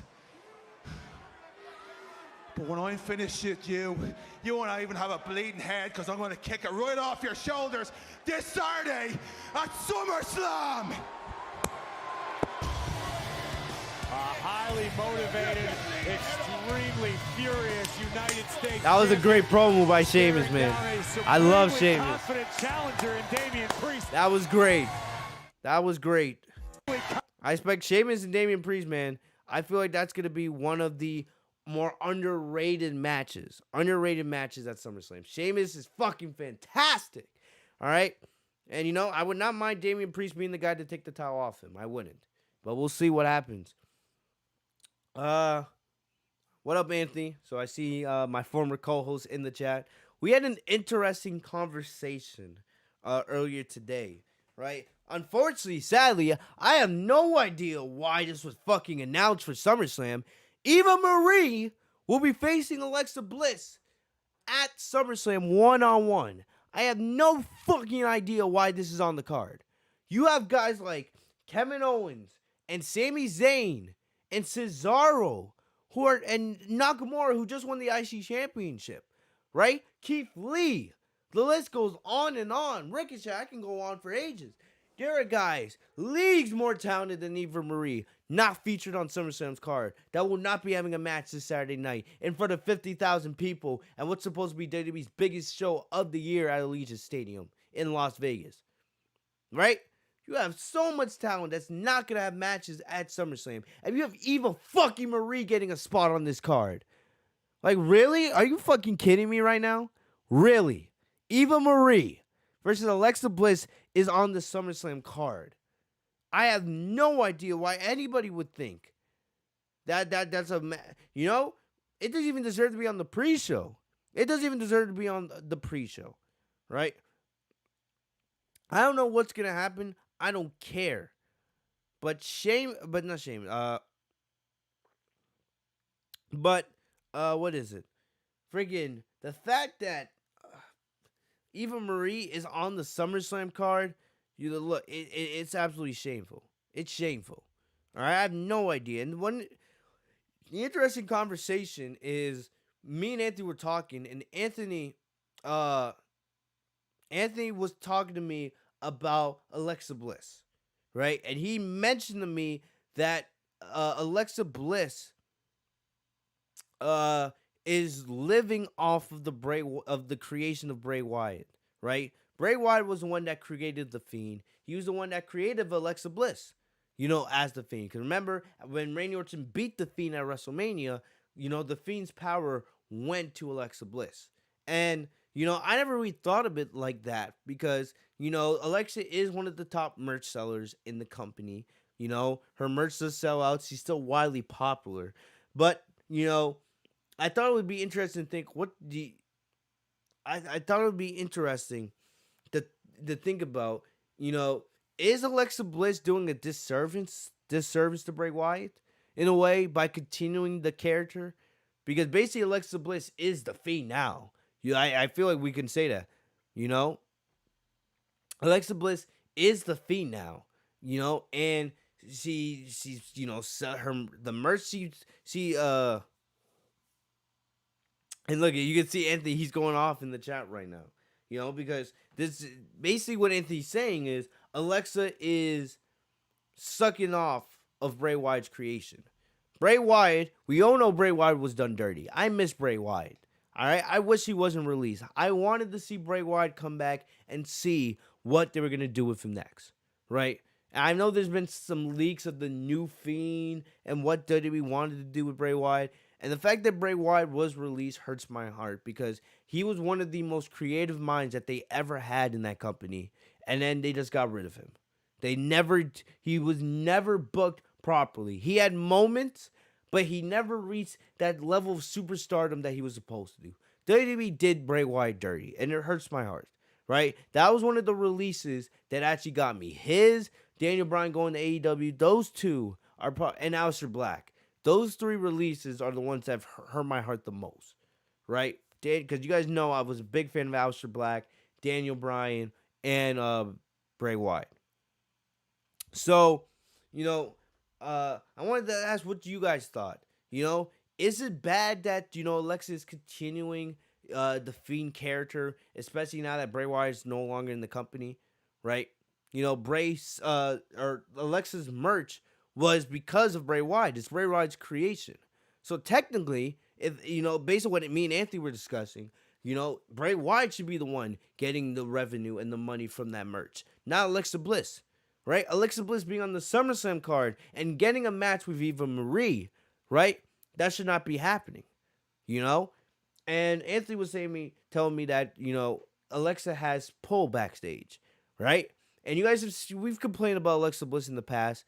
but when I'm finished with you, you won't even have a bleeding head because I'm going to kick it right off your shoulders this Saturday at Summerslam. A highly motivated, extremely furious United States. That was a great promo by Sheamus, man. I love Sheamus. Confident challenger in Damian Priest. That was great. That was great. I expect Sheamus and Damian Priest, man. I feel like that's going to be one of the more underrated matches. Underrated matches at SummerSlam. Sheamus is fucking fantastic. All right? And, you know, I would not mind Damian Priest being the guy to take the title off him. I wouldn't. But we'll see what happens. What up, Anthony? So I see my former co-host in the chat. we had an interesting conversation earlier today, right? Unfortunately, sadly, I have no idea why this was fucking announced for SummerSlam. Eva Marie will be facing Alexa Bliss at SummerSlam one-on-one. I have no fucking idea why this is on the card. You have guys like Kevin Owens and Sami Zayn and Cesaro and Nakamura, who just won the IC Championship, right? Keith Lee. The list goes on and on. Ricochet, I can go on for ages. There are guys, leagues more talented than Eva Marie, not featured on SummerSlam's card, that will not be having a match this Saturday night in front of 50,000 people at what's supposed to be WWE's biggest show of the year at Allegiant Stadium in Las Vegas. Right? You have so much talent that's not going to have matches at SummerSlam. And you have Eva fucking Marie getting a spot on this card. Like, really? Are you fucking kidding me right now? Really? Eva Marie versus Alexa Bliss is on the SummerSlam card. I have no idea why anybody would think that's a you know, it doesn't even deserve to be on the pre-show. It doesn't even deserve to be on the pre-show, right? I don't know what's gonna happen. I don't care. But not shame. What is it? Friggin' the fact that Eva Marie is on the SummerSlam card, it's absolutely shameful. It's shameful. All right, I have no idea. And the interesting conversation is me and Anthony were talking, and Anthony was talking to me about Alexa Bliss, right? And he mentioned to me that Alexa Bliss is living off of the creation of Bray Wyatt, right? Bray Wyatt was the one that created The Fiend. He was the one that created Alexa Bliss, as The Fiend. Because remember, when Randy Orton beat The Fiend at WrestleMania, The Fiend's power went to Alexa Bliss. And, I never really thought of it like that because, Alexa is one of the top merch sellers in the company. Her merch does sell out. She's still widely popular. But, I thought it would be interesting to think I thought it would be interesting to think about, is Alexa Bliss doing a disservice to Bray Wyatt in a way by continuing the character? Because basically Alexa Bliss is the Fiend now. I feel like we can say that, Alexa Bliss is the Fiend now, and she's the merch and look, you can see Anthony, he's going off in the chat right now, because this basically what Anthony's saying is Alexa is sucking off of Bray Wyatt's creation. Bray Wyatt, we all know Bray Wyatt was done dirty. I miss Bray Wyatt. All right, I wish he wasn't released. I wanted to see Bray Wyatt come back and see what they were going to do with him next, right? And I know there's been some leaks of the new Fiend and what WWE wanted to do with Bray Wyatt. And the fact that Bray Wyatt was released hurts my heart because he was one of the most creative minds that they ever had in that company. And then they just got rid of him. He was never booked properly. He had moments, but he never reached that level of superstardom that he was supposed to do. WWE did Bray Wyatt dirty, and it hurts my heart, right? That was one of the releases that actually got me. Daniel Bryan going to AEW, those two and Aleister Black. Those three releases are the ones that have hurt my heart the most, right? Because you guys know I was a big fan of Aleister Black, Daniel Bryan, and Bray Wyatt. So, I wanted to ask what you guys thought. Is it bad that, Alexa is continuing the Fiend character, especially now that Bray Wyatt is no longer in the company, right? Alexa's merch was because of Bray Wyatt. It's Bray Wyatt's creation. So technically, if based on what me and Anthony were discussing, Bray Wyatt should be the one getting the revenue and the money from that merch, not Alexa Bliss, right? Alexa Bliss being on the SummerSlam card and getting a match with Eva Marie, right? That should not be happening, And Anthony was telling me that Alexa has pull backstage, right? And you guys we've complained about Alexa Bliss in the past.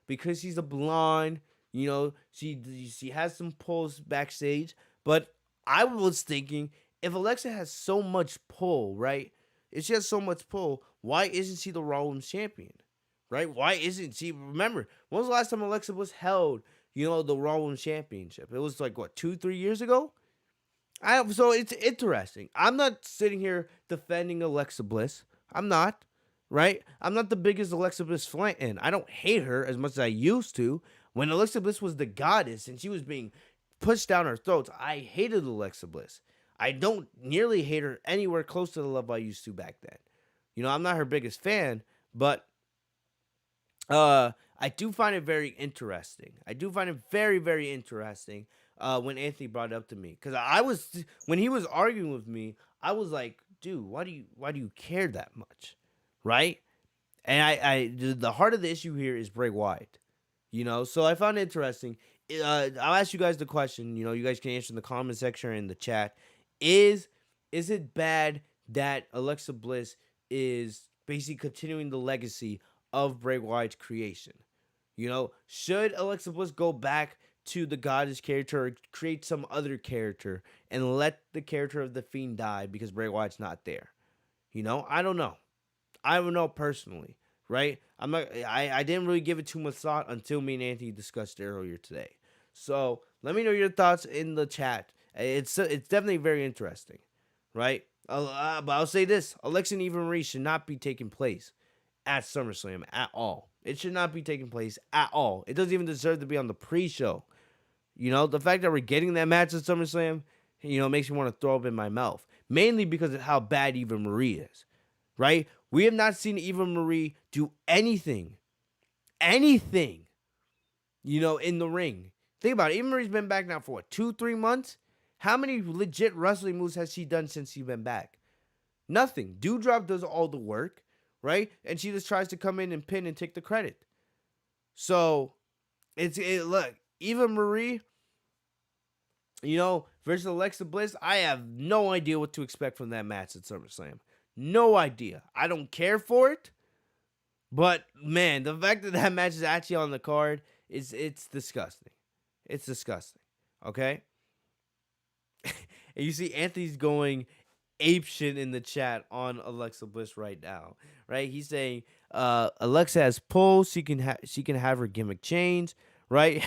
Because she's a blonde, she has some pulls backstage. But I was thinking if Alexa has so much pull, right? If she has so much pull, why isn't she the Raw Women's Champion? Right? Why isn't she? Remember, when was the last time Alexa Bliss held, the Raw Women's Championship? It was like, what, 2, 3 years ago? So it's interesting. I'm not sitting here defending Alexa Bliss. I'm not, right? I'm not the biggest Alexa Bliss fan. I don't hate her as much as I used to. When Alexa Bliss was the goddess and she was being pushed down our throats, I hated Alexa Bliss. I don't nearly hate her anywhere close to the love I used to back then. I'm not her biggest fan, but I do find it very interesting. I do find it very, very interesting when Anthony brought it up to me, because when he was arguing with me, I was like, dude, why do you care that much, right? And the heart of the issue here is Bray Wyatt, So I found it interesting. I'll ask you guys the question. You guys can answer in the comment section or in the chat. Is it bad that Alexa Bliss is basically continuing the legacy of Bray Wyatt's creation? Should Alexa Bliss go back to the goddess character or create some other character and let the character of the Fiend die because Bray Wyatt's not there? I don't know. I don't know personally, right? I didn't really give it too much thought until me and Anthony discussed it earlier today. So let me know your thoughts in the chat. It's definitely very interesting, right? But I'll say this: Alexa and Eva Marie should not be taking place at SummerSlam at all. It should not be taking place at all. It doesn't even deserve to be on the pre-show. The fact that we're getting that match at SummerSlam, makes me want to throw up in my mouth. Mainly because of how bad Eva Marie is, right? We have not seen Eva Marie do anything, in the ring. Think about it. Eva Marie's been back now for what, 2-3 months? How many legit wrestling moves has she done since she's been back? Nothing. Doudrop does all the work, right? And she just tries to come in and pin and take the credit. So, look, Eva Marie, versus Alexa Bliss, I have no idea what to expect from that match at SummerSlam. No idea. I don't care for it. But, man, the fact that that match is actually on the card, it's disgusting. It's disgusting. Okay? And you see Anthony's going apeshit in the chat on Alexa Bliss right now, right? He's saying Alexa has pull. She can have her gimmick change, right?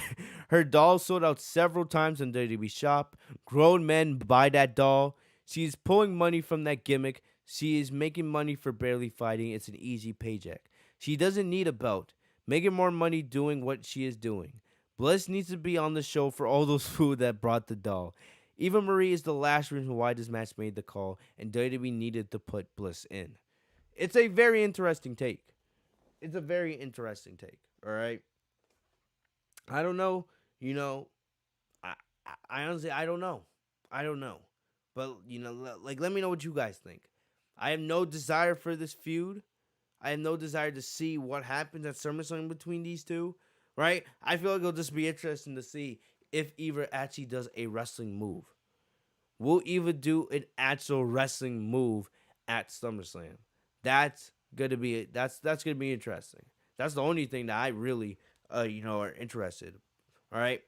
Her doll sold out several times on WWE Shop. Grown men buy that doll. She's pulling money from that gimmick. She is making money for barely fighting. It's an easy paycheck. She doesn't need a belt. Making more money doing what she is doing. Bliss needs to be on the show for all those food that brought the doll. Eva Marie is the last reason why this match made the call, and WWE needed to put Bliss in. It's a very interesting take. It's a very interesting take, all right? I don't know, I honestly, I don't know. But, let me know what you guys think. I have no desire for this feud. I have no desire to see what happens at SummerSlam between these two, right? I feel like it'll just be interesting to see if Eva actually does a wrestling move. Will Eva do an actual wrestling move at SummerSlam? That's gonna be interesting. That's the only thing that I really are interested. All right.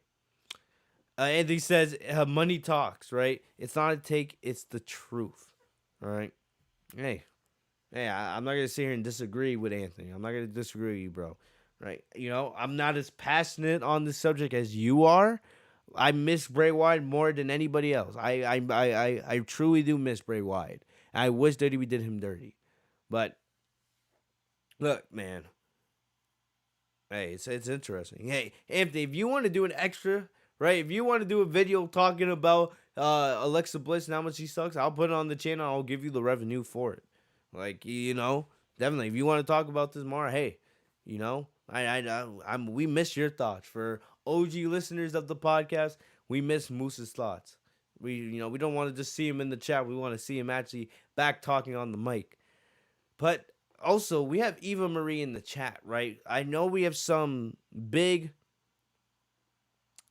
Anthony says money talks, right? It's not a take, it's the truth. All right. Hey, I'm not gonna sit here and disagree with Anthony. I'm not gonna disagree with you, bro. Right? I'm not as passionate on this subject as you are. I miss Bray Wyatt more than anybody else. I truly do miss Bray Wyatt. I wish WWE did him dirty. But look, man. Hey, it's interesting. Hey, Anthony, if you want to do an extra, right? If you want to do a video talking about Alexa Bliss and how much she sucks, I'll put it on the channel. I'll give you the revenue for it. Like, definitely. If you want to talk about this more, hey, we miss your thoughts. For OG listeners of the podcast, we miss Moose's thoughts. We don't want to just see him in the chat. We want to see him actually back talking on the mic. But also, we have Eva Marie in the chat, right? I know we have some big.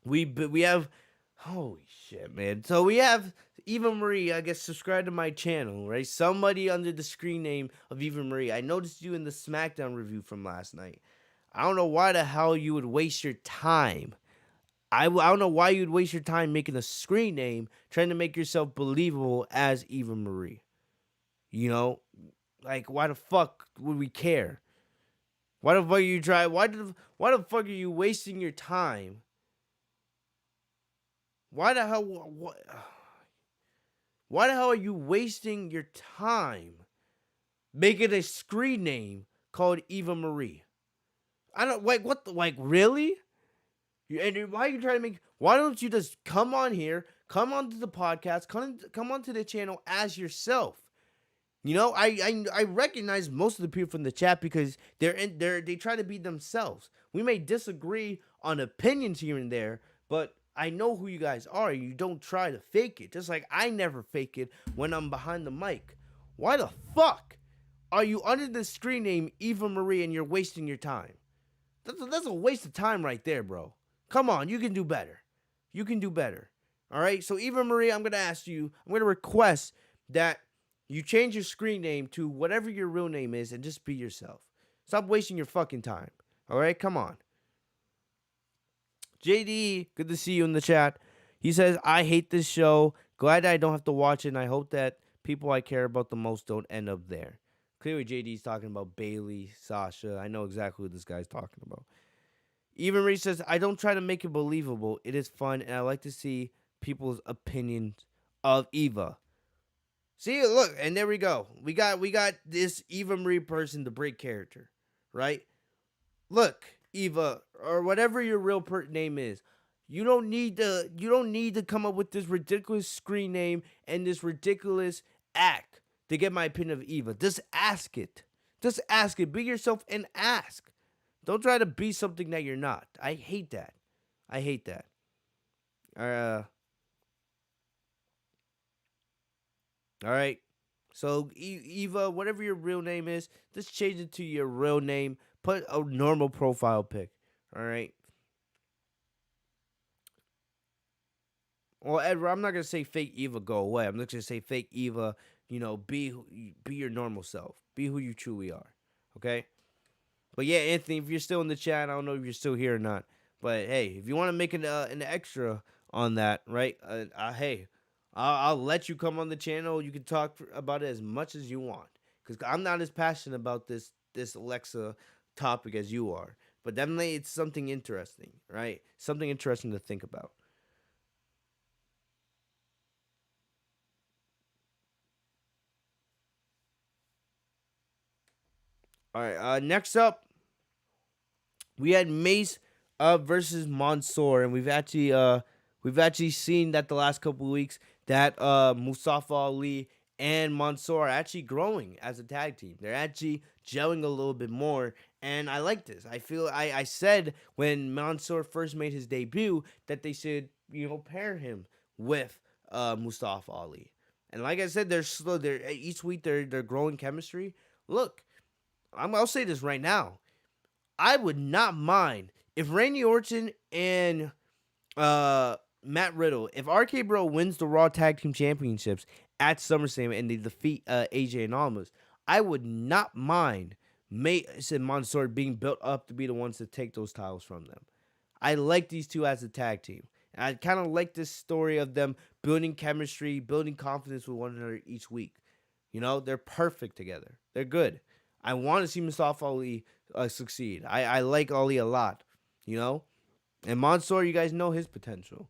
We have, holy shit, man. So we have Eva Marie, I guess, subscribe to my channel, right? Somebody under the screen name of Eva Marie. I noticed you in the SmackDown review from last night. I don't know why the hell you would waste your time I don't know why you'd waste your time making a screen name trying to make yourself believable as Eva Marie. You know, like why the fuck would we care? Why the fuck are you try? Why the fuck are you wasting your time? Why the hell? Why the hell are you wasting your time making a screen name called Eva Marie? I don't like what the, like really. And why are you trying to make? Why don't you just come on here, come onto the podcast, come onto the channel as yourself? You know, I recognize most of the people from the chat because they try to be themselves. We may disagree on opinions here and there, but I know who you guys are. You don't try to fake it. Just like I never fake it when I'm behind the mic. Why the fuck are you under the screen name Eva Marie and you're wasting your time? That's a waste of time right there, bro. Come on, you can do better. You can do better. All right? So Eva Marie, I'm going to ask you, I'm going to request that you change your screen name to whatever your real name is and just be yourself. Stop wasting your fucking time. All right? Come on. JD, good to see you in the chat. He says, I hate this show. Glad I don't have to watch it, and I hope that people I care about the most don't end up there. Clearly, JD's talking about Bailey, Sasha. I know exactly what this guy's talking about. Eva Marie says, I don't try to make it believable. It is fun, and I like to see people's opinions of Eva. See, look, and there we go. We got this Eva Marie person to break character, right? Look, Eva, or whatever your real name is, you don't need to come up with this ridiculous screen name and this ridiculous act to get my opinion of Eva. Just ask it. Just ask it. Be yourself and ask. Don't try to be something that you're not. I hate that. I hate that. All right. So, Eva, whatever your real name is, just change it to your real name. Put a normal profile pic. All right. Well, Edward, I'm not going to say fake Eva go away. I'm just going to say fake Eva, be your normal self. Be who you truly are. Okay? But yeah, Anthony, if you're still in the chat, I don't know if you're still here or not. But hey, if you want to make an extra on that, right? Hey, I'll let you come on the channel. You can talk about it as much as you want, because I'm not as passionate about this Alexa topic as you are. But definitely, it's something interesting, right? Something interesting to think about. All right. Next up, we had Mace versus Mansoor, and we've actually seen that the last couple of weeks that Mustafa Ali and Mansoor are actually growing as a tag team. They're actually gelling a little bit more, and I like this. I feel I said when Mansoor first made his debut that they should pair him with Mustafa Ali, and like I said, they're slow. They're each week they're growing chemistry. Look, I'll say this right now. I would not mind if Randy Orton and Matt Riddle, if RK Bro wins the Raw Tag Team Championships at SummerSlam and they defeat AJ and Almas, I would not mind Mace and Mansoor being built up to be the ones to take those titles from them. I like these two as a tag team. And I kind of like this story of them building chemistry, building confidence with one another each week. They're perfect together. They're good. I want to see Mustafa Ali succeed. I like Ali a lot, And Mansoor, you guys know his potential,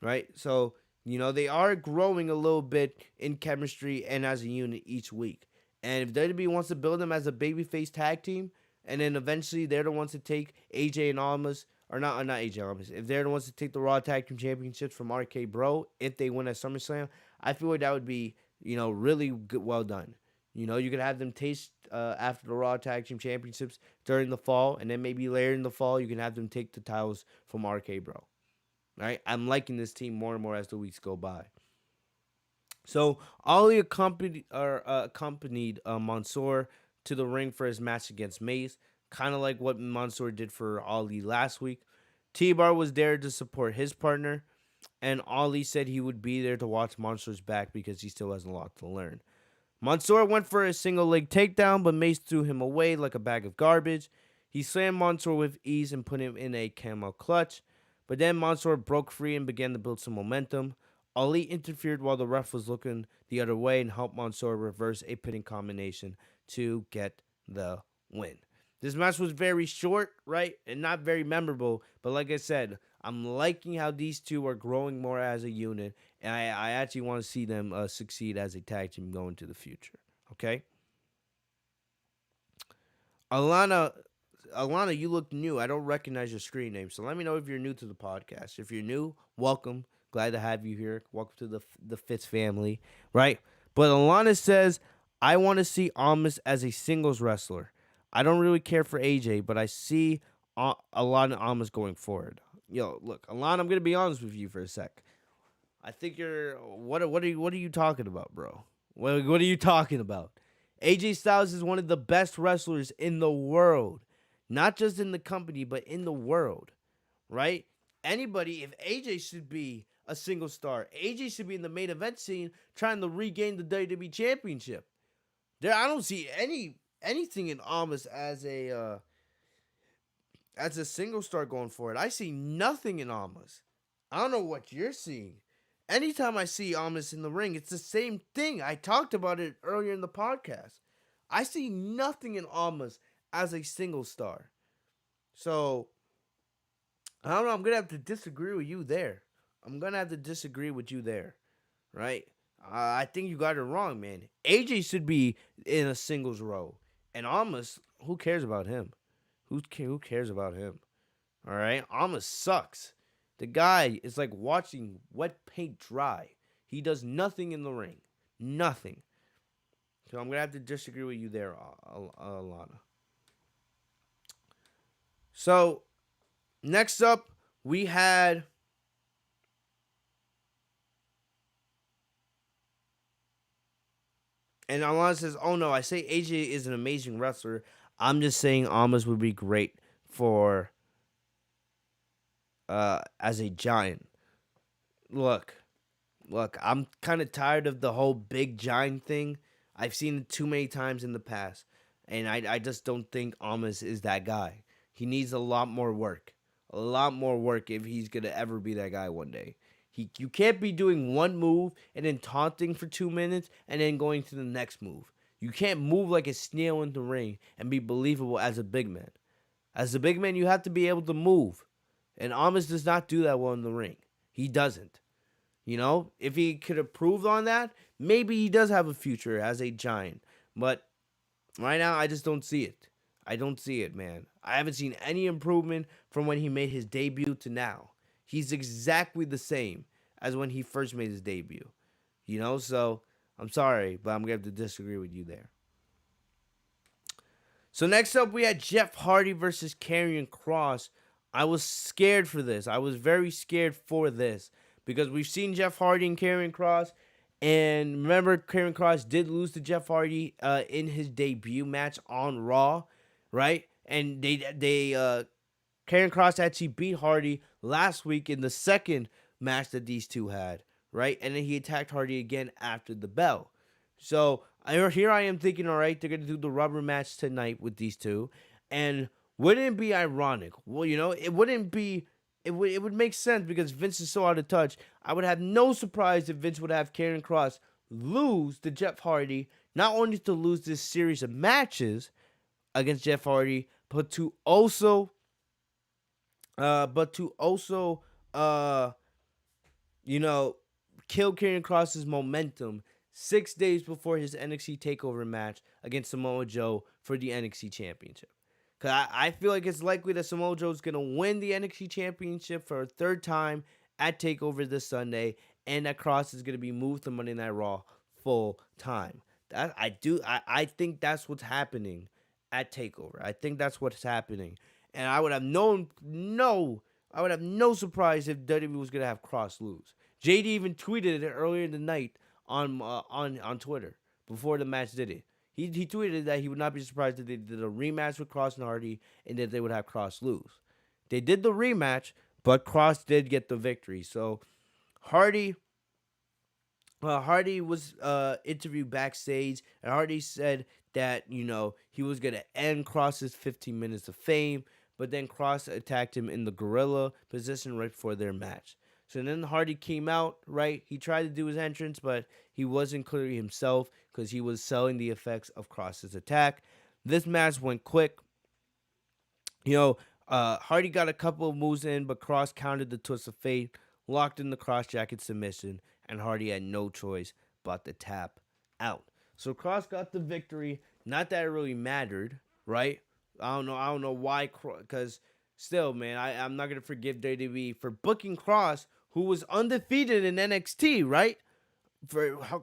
right? So, they are growing a little bit in chemistry and as a unit each week. And if WWE wants to build them as a babyface tag team, and then eventually they're the ones to take AJ and Almas, or not AJ Almas, if they're the ones to take the Raw Tag Team Championships from RK Bro, if they win at SummerSlam, I feel like that would be, really good, well done. You could have them taste after the Raw Tag Team Championships during the fall, and then maybe later in the fall, you can have them take the titles from RK Bro. Right? I'm liking this team more and more as the weeks go by. So, Ali accompanied Mansoor to the ring for his match against Mace, kind of like what Mansoor did for Ali last week. T-Bar was there to support his partner, and Ali said he would be there to watch Mansoor's back because he still has a lot to learn. Mansoor went for a single leg takedown, but Mace threw him away like a bag of garbage. He slammed Mansoor with ease and put him in a camel clutch. But then Mansoor broke free and began to build some momentum. Ali interfered while the ref was looking the other way and helped Mansoor reverse a pinning combination to get the win. This match was very short, right? And not very memorable. But like I said, I'm liking how these two are growing more as a unit. And I actually want to see them succeed as a tag team going into the future. Okay? Alana, you look new. I don't recognize your screen name. So let me know if you're new to the podcast. If you're new, welcome. Glad to have you here. Welcome to the Fitz family, right? But Alana says, I want to see Almas as a singles wrestler. I don't really care for AJ, but I see a lot of Almas going forward. Yo, look, Alana, I'm gonna be honest with you for a sec. I think you're what are you talking about, bro? What are you talking about? AJ Styles is one of the best wrestlers in the world, not just in the company, but in the world, right? Anybody, if AJ should be a single star, AJ should be in the main event scene trying to regain the WWE Championship. I don't see anything in Almas as a single star going forward. I see nothing in Almas. I don't know what you're seeing. Anytime I see Almas in the ring, it's the same thing. I talked about it earlier in the podcast. I see nothing in Almas as a single star. So, I don't know. I'm going to have to disagree with you there. Right? I think you got it wrong, man. AJ should be in a singles role. And Almas, who cares about him? Who cares about him? All right? Almas sucks. The guy is like watching wet paint dry. He does nothing in the ring. Nothing. So I'm going to have to disagree with you there, Alana. So, next up, we had... And Alana says, oh no, I say AJ is an amazing wrestler. I'm just saying Almas would be great for... as a giant. Look, I'm kind of tired of the whole big giant thing. I've seen it too many times in the past, and I just don't think Almas is that guy. He needs a lot more work if he's gonna ever be that guy one day. You can't be doing one move and then taunting for 2 minutes and then going to the next move. You can't move like a snail in the ring and be believable as a big man. As a big man, you have to be able to move. And Almas does not do that well in the ring. He doesn't. You know, if he could improve on that, maybe he does have a future as a giant. But right now, I just don't see it. I don't see it, man. I haven't seen any improvement from when he made his debut to now. He's exactly the same as when he first made his debut. You know, so I'm sorry, but I'm going to have to disagree with you there. So next up, we had Jeff Hardy versus Karrion Kross. I was scared for this. I was very scared for this because we've seen Jeff Hardy and Karrion Kross. And remember, Karrion Kross did lose to Jeff Hardy in his debut match on Raw, right? And Karrion Kross actually beat Hardy last week in the second match that these two had, right? And then he attacked Hardy again after the bell. So here I am thinking, all right, they're going to do the rubber match tonight with these two. And wouldn't it be ironic? Well, you know, it wouldn't be... It would make sense because Vince is so out of touch. I would have no surprise if Vince would have Karrion Kross lose to Jeff Hardy, not only to lose this series of matches against Jeff Hardy, but to also you know, kill Karrion Kross's momentum 6 days before his NXT TakeOver match against Samoa Joe for the NXT Championship. Because I feel like it's likely that Samoa Joe is going to win the NXT Championship for a third time at TakeOver this Sunday, and that Kross is going to be moved to Monday Night Raw full time. I think that's what's happening at TakeOver. I think that's what's happening. And I would have no surprise if WWE was going to have Kross lose. JD even tweeted it earlier in the night on Twitter before the match did it. He tweeted that he would not be surprised if they did a rematch with Kross and Hardy and that they would have Kross lose. They did the rematch, but Kross did get the victory. So Hardy was interviewed backstage, and Hardy said that, you know, he was going to end Kross's 15 minutes of fame but then Cross attacked him in the gorilla position right before their match. So then Hardy came out, right? He tried to do his entrance, but he wasn't clearly himself because he was selling the effects of Cross's attack. This match went quick. Hardy got a couple of moves in, but Cross countered the twist of fate, locked in the cross jacket submission, and Hardy had no choice but to tap out. So Cross got the victory. Not that it really mattered, right? I don't know why, because still, man, I'm not gonna forgive WWE for booking Cross, who was undefeated in NXT, right?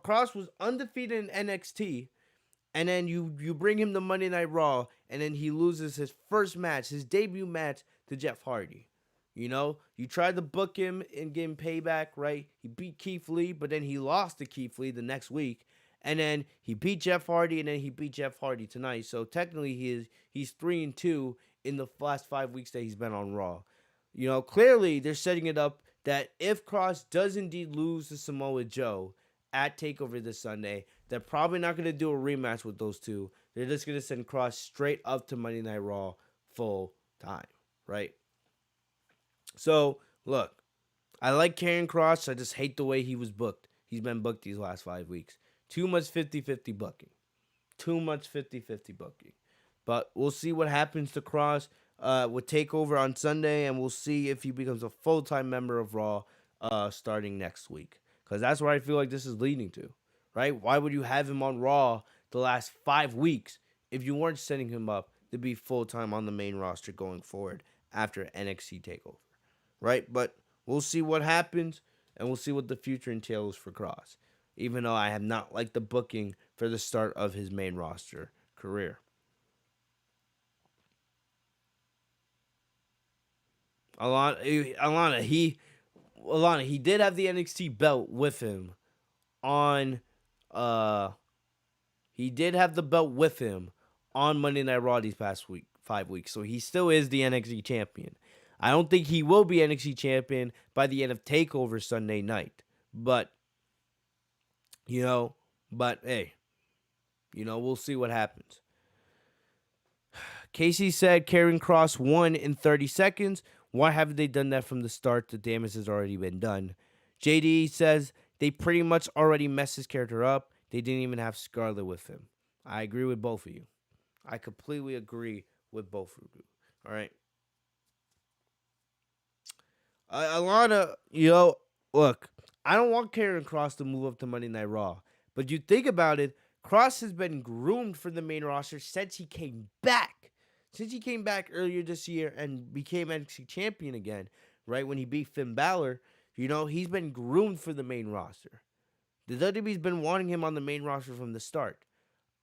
Cross was undefeated in NXT, and then you bring him to Monday Night Raw, and then he loses his first match, his debut match, to Jeff Hardy. You tried to book him and give him payback, right? He beat Keith Lee, but then he lost to Keith Lee the next week. And then he beat Jeff Hardy, and then he beat Jeff Hardy tonight. So technically he's 3-2 in the last 5 weeks that he's been on Raw. Clearly they're setting it up that if Cross does indeed lose to Samoa Joe at TakeOver this Sunday, they're probably not going to do a rematch with those two. They're just going to send Cross straight up to Monday Night Raw full time, right? So, look, I like Karrion Kross. I just hate the way he was booked. He's been booked these last 5 weeks. Too much 50-50 booking. Too much 50-50 booking. But we'll see what happens to Kross with TakeOver on Sunday, and we'll see if he becomes a full-time member of Raw starting next week. Because that's where I feel like this is leading to, right? Why would you have him on Raw the last 5 weeks if you weren't setting him up to be full-time on the main roster going forward after NXT TakeOver, right? But we'll see what happens, and we'll see what the future entails for Kross, even though I have not liked the booking for the start of his main roster career. Alana, he did have the NXT belt with him on he did have the belt with him on Monday Night Raw these past 5 weeks. So he still is the NXT champion. I don't think he will be NXT champion by the end of TakeOver Sunday night. But hey, we'll see what happens. Casey said Karrion Kross won in 30 seconds. Why haven't they done that from the start? The damage has already been done. JD says they pretty much already messed his character up. They didn't even have Scarlett with him. I agree with both of you. I completely agree with both of you. All right. Alana, look, I don't want Karrion Kross to move up to Monday Night Raw. But you think about it, Kross has been groomed for the main roster since he came back. Since he came back earlier this year and became NXT champion again, right, when he beat Finn Balor, he's been groomed for the main roster. The WWE's been wanting him on the main roster from the start.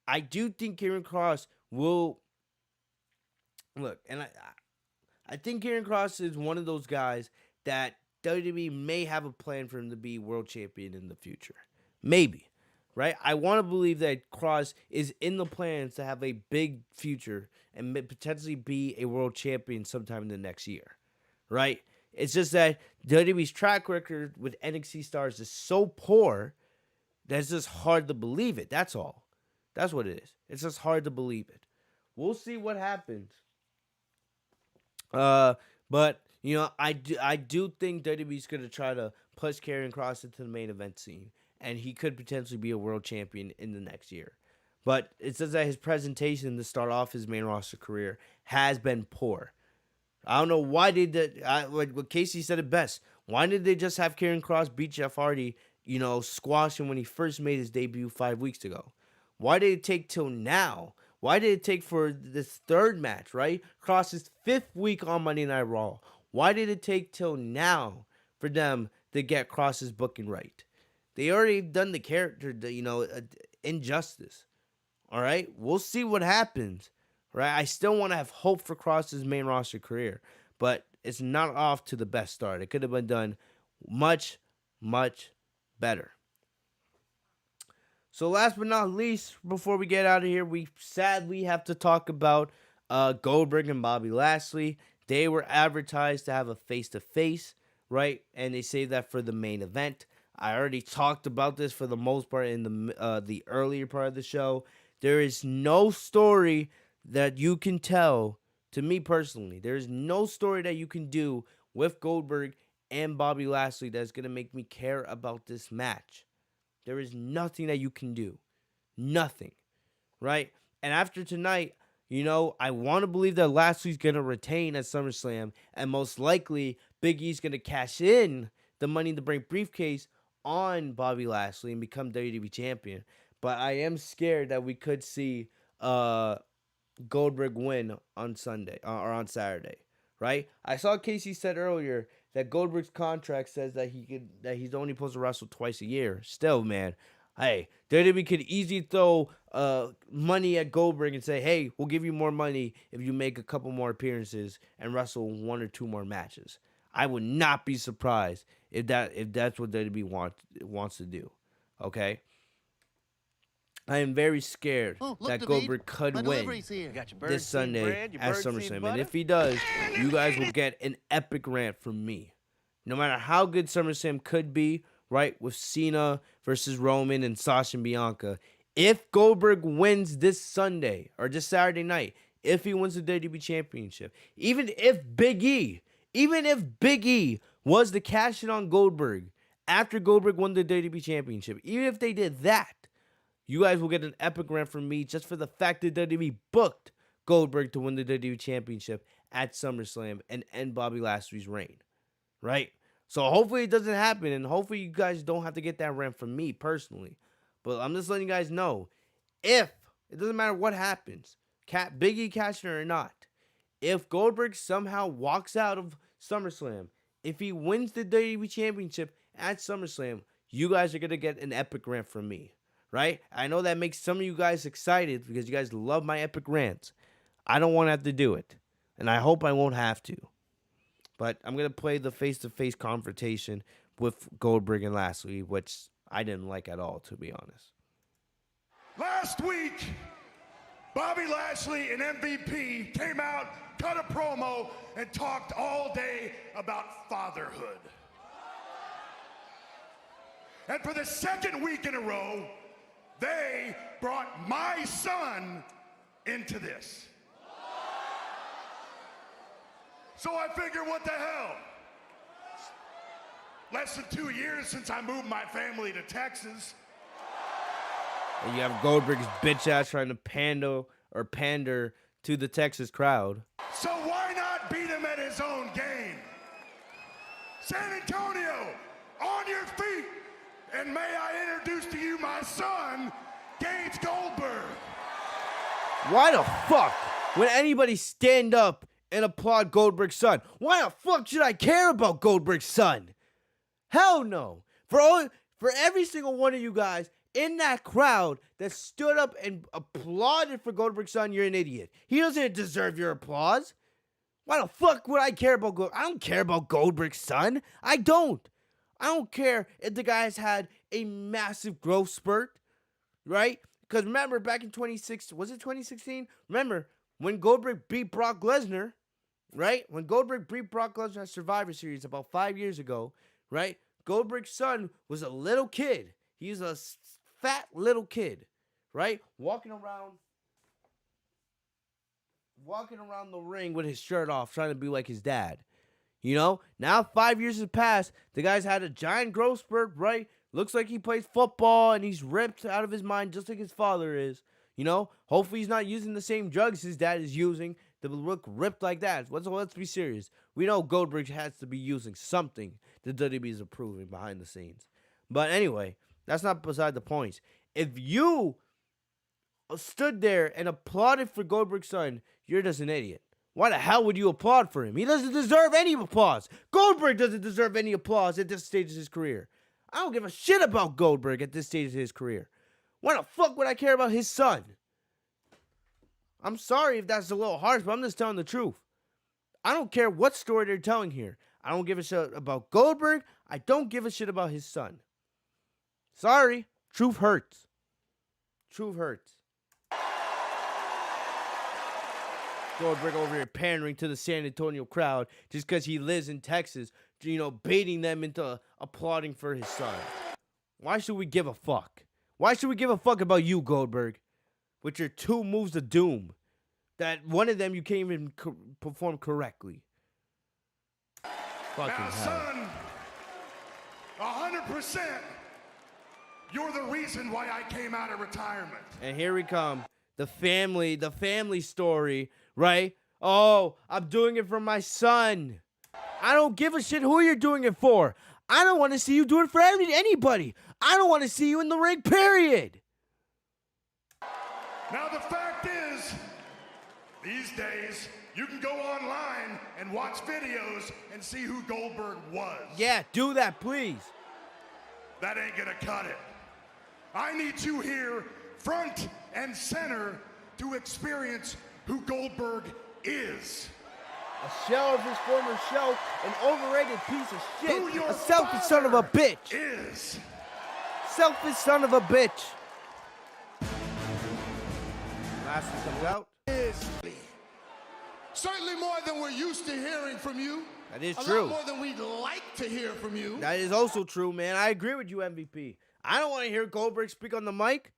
I do think Karrion Kross will look, and I think Karrion Kross is one of those guys that WWE may have a plan for him to be world champion in the future. Maybe. Right? I want to believe that Kross is in the plans to have a big future and potentially be a world champion sometime in the next year. Right? It's just that WWE's track record with NXT stars is so poor that it's just hard to believe it. That's all. That's what it is. It's just hard to believe it. We'll see what happens. But I do think WWE's going to try to push Karrion Kross into the main event scene. And he could potentially be a world champion in the next year. But it says that his presentation to start off his main roster career has been poor. I don't know why what Casey said it best. Why did they just have Karrion Kross beat Jeff Hardy, squash him when he first made his debut 5 weeks ago? Why did it take till now? Why did it take for this third match, right? Kross's 5th week on Monday Night Raw. Why did it take till now for them to get Kross's booking right? They already done the character, injustice. All right? We'll see what happens. Right? I still want to have hope for Kross's main roster career, but it's not off to the best start. It could have been done much, much better. So last but not least, before we get out of here, we sadly have to talk about Goldberg and Bobby Lashley. They were advertised to have a face-to-face, right? And they saved that for the main event. I already talked about this for the most part in the earlier part of the show. There is no story that you can tell To me personally, there is no story that you can do with Goldberg and Bobby Lashley that's going to make me care about this match. There is nothing that you can do. Nothing. Right? And after tonight, I want to believe that Lashley's going to retain at SummerSlam, and most likely Big E's going to cash in the Money in the Bank briefcase on Bobby Lashley and become WWE champion. But I am scared that we could see Goldberg win on Sunday or on Saturday, right? I saw Casey said earlier that Goldberg's contract says that he's only supposed to wrestle twice a year. Still, man, hey, WWE could easily throw money at Goldberg and say, hey, we'll give you more money if you make a couple more appearances and wrestle 1 or 2 more matches. I would not be surprised if that's what WWE wants to do. Okay. I am very scared that Goldberg could win this Sunday at SummerSlam. And if he does, you guys will get an epic rant from me. No matter how good SummerSlam could be, right, with Cena versus Roman and Sasha and Bianca, if Goldberg wins this Sunday or this Saturday night, if he wins the WWE Championship, even if Big E was the cash in on Goldberg after Goldberg won the WWE Championship, even if they did that, you guys will get an epic rant from me just for the fact that WWE booked Goldberg to win the WWE Championship at SummerSlam and end Bobby Lashley's reign, right? So hopefully it doesn't happen, and hopefully you guys don't have to get that rant from me personally. But I'm just letting you guys know, if, it doesn't matter what happens, Big E cashing or not, if Goldberg somehow walks out of SummerSlam, if he wins the WWE Championship at SummerSlam, you guys are going to get an epic rant from me. Right? I know that makes some of you guys excited because you guys love my epic rants. I don't want to have to do it. And I hope I won't have to. But I'm going to play the face-to-face confrontation with Goldberg and Lashley, which I didn't like at all, to be honest. Last week, Bobby Lashley and MVP came out, cut a promo, and talked all day about fatherhood. And for the second week in a row, they brought my son into this. So I figure, what the hell? Less than 2 years since I moved my family to Texas. And you have Goldberg's bitch ass trying to pander to the Texas crowd. So why not beat him at his own game? San Antonio, on your feet. And may I introduce to you my son, Gage Goldberg. Why the fuck would anybody stand up and applaud Goldberg's son? Why the fuck should I care about Goldberg's son? Hell no. For every single one of you guys in that crowd that stood up and applauded for Goldberg's son, you're an idiot. He doesn't deserve your applause. Why the fuck would I care about Goldberg? I don't care about Goldberg's son. I don't care if the guy's had a massive growth spurt, right? Because remember, back in 2016, was it 2016? Remember, when Goldberg beat Brock Lesnar, right? When Goldberg beat Brock Lesnar at Survivor Series about 5 years ago, right? Goldberg's son was a little kid. He was a fat little kid, right? Walking around the ring with his shirt off, trying to be like his dad. Now 5 years have passed. The guy's had a giant growth spurt, right? Looks like he plays football and he's ripped out of his mind just like his father is. Hopefully he's not using the same drugs his dad is using to look ripped like that. Let's be serious. We know Goldberg has to be using something that WWE is approving behind the scenes. But anyway, that's not beside the point. If you stood there and applauded for Goldberg's son, you're just an idiot. Why the hell would you applaud for him? He doesn't deserve any applause. Goldberg doesn't deserve any applause at this stage of his career. I don't give a shit about Goldberg at this stage of his career. Why the fuck would I care about his son? I'm sorry if that's a little harsh, but I'm just telling the truth. I don't care what story they're telling here. I don't give a shit about Goldberg. I don't give a shit about his son. Sorry. Truth hurts. Truth hurts. Goldberg over here pandering to the San Antonio crowd just because he lives in Texas, baiting them into applauding for his son. Why should we give a fuck? Why should we give a fuck about you, Goldberg, with your 2 moves of doom? that one of them you can't even perform correctly. Fucking Now, hell. son, 100%, you're the reason why I came out of retirement. And here we come. The family story, right? Oh, I'm doing it for my son. I don't give a shit who you're doing it for. I don't want to see you do it for anybody. I don't want to see you in the ring, period. Now, the fact is, these days, you can go online and watch videos and see who Goldberg was. Yeah, do that, please. That ain't gonna cut it. I need you here, front and center, to experience who Goldberg is. A shell of his former show, an overrated piece of Who shit, your a selfish son of a father bitch. is. Selfish son of a bitch. Last one comes out. Certainly more than we're used to hearing from you. That is a true. lot more than we'd like to hear from you. That is also true, man. I agree with you, MVP. I don't want to hear Goldberg speak on the mic.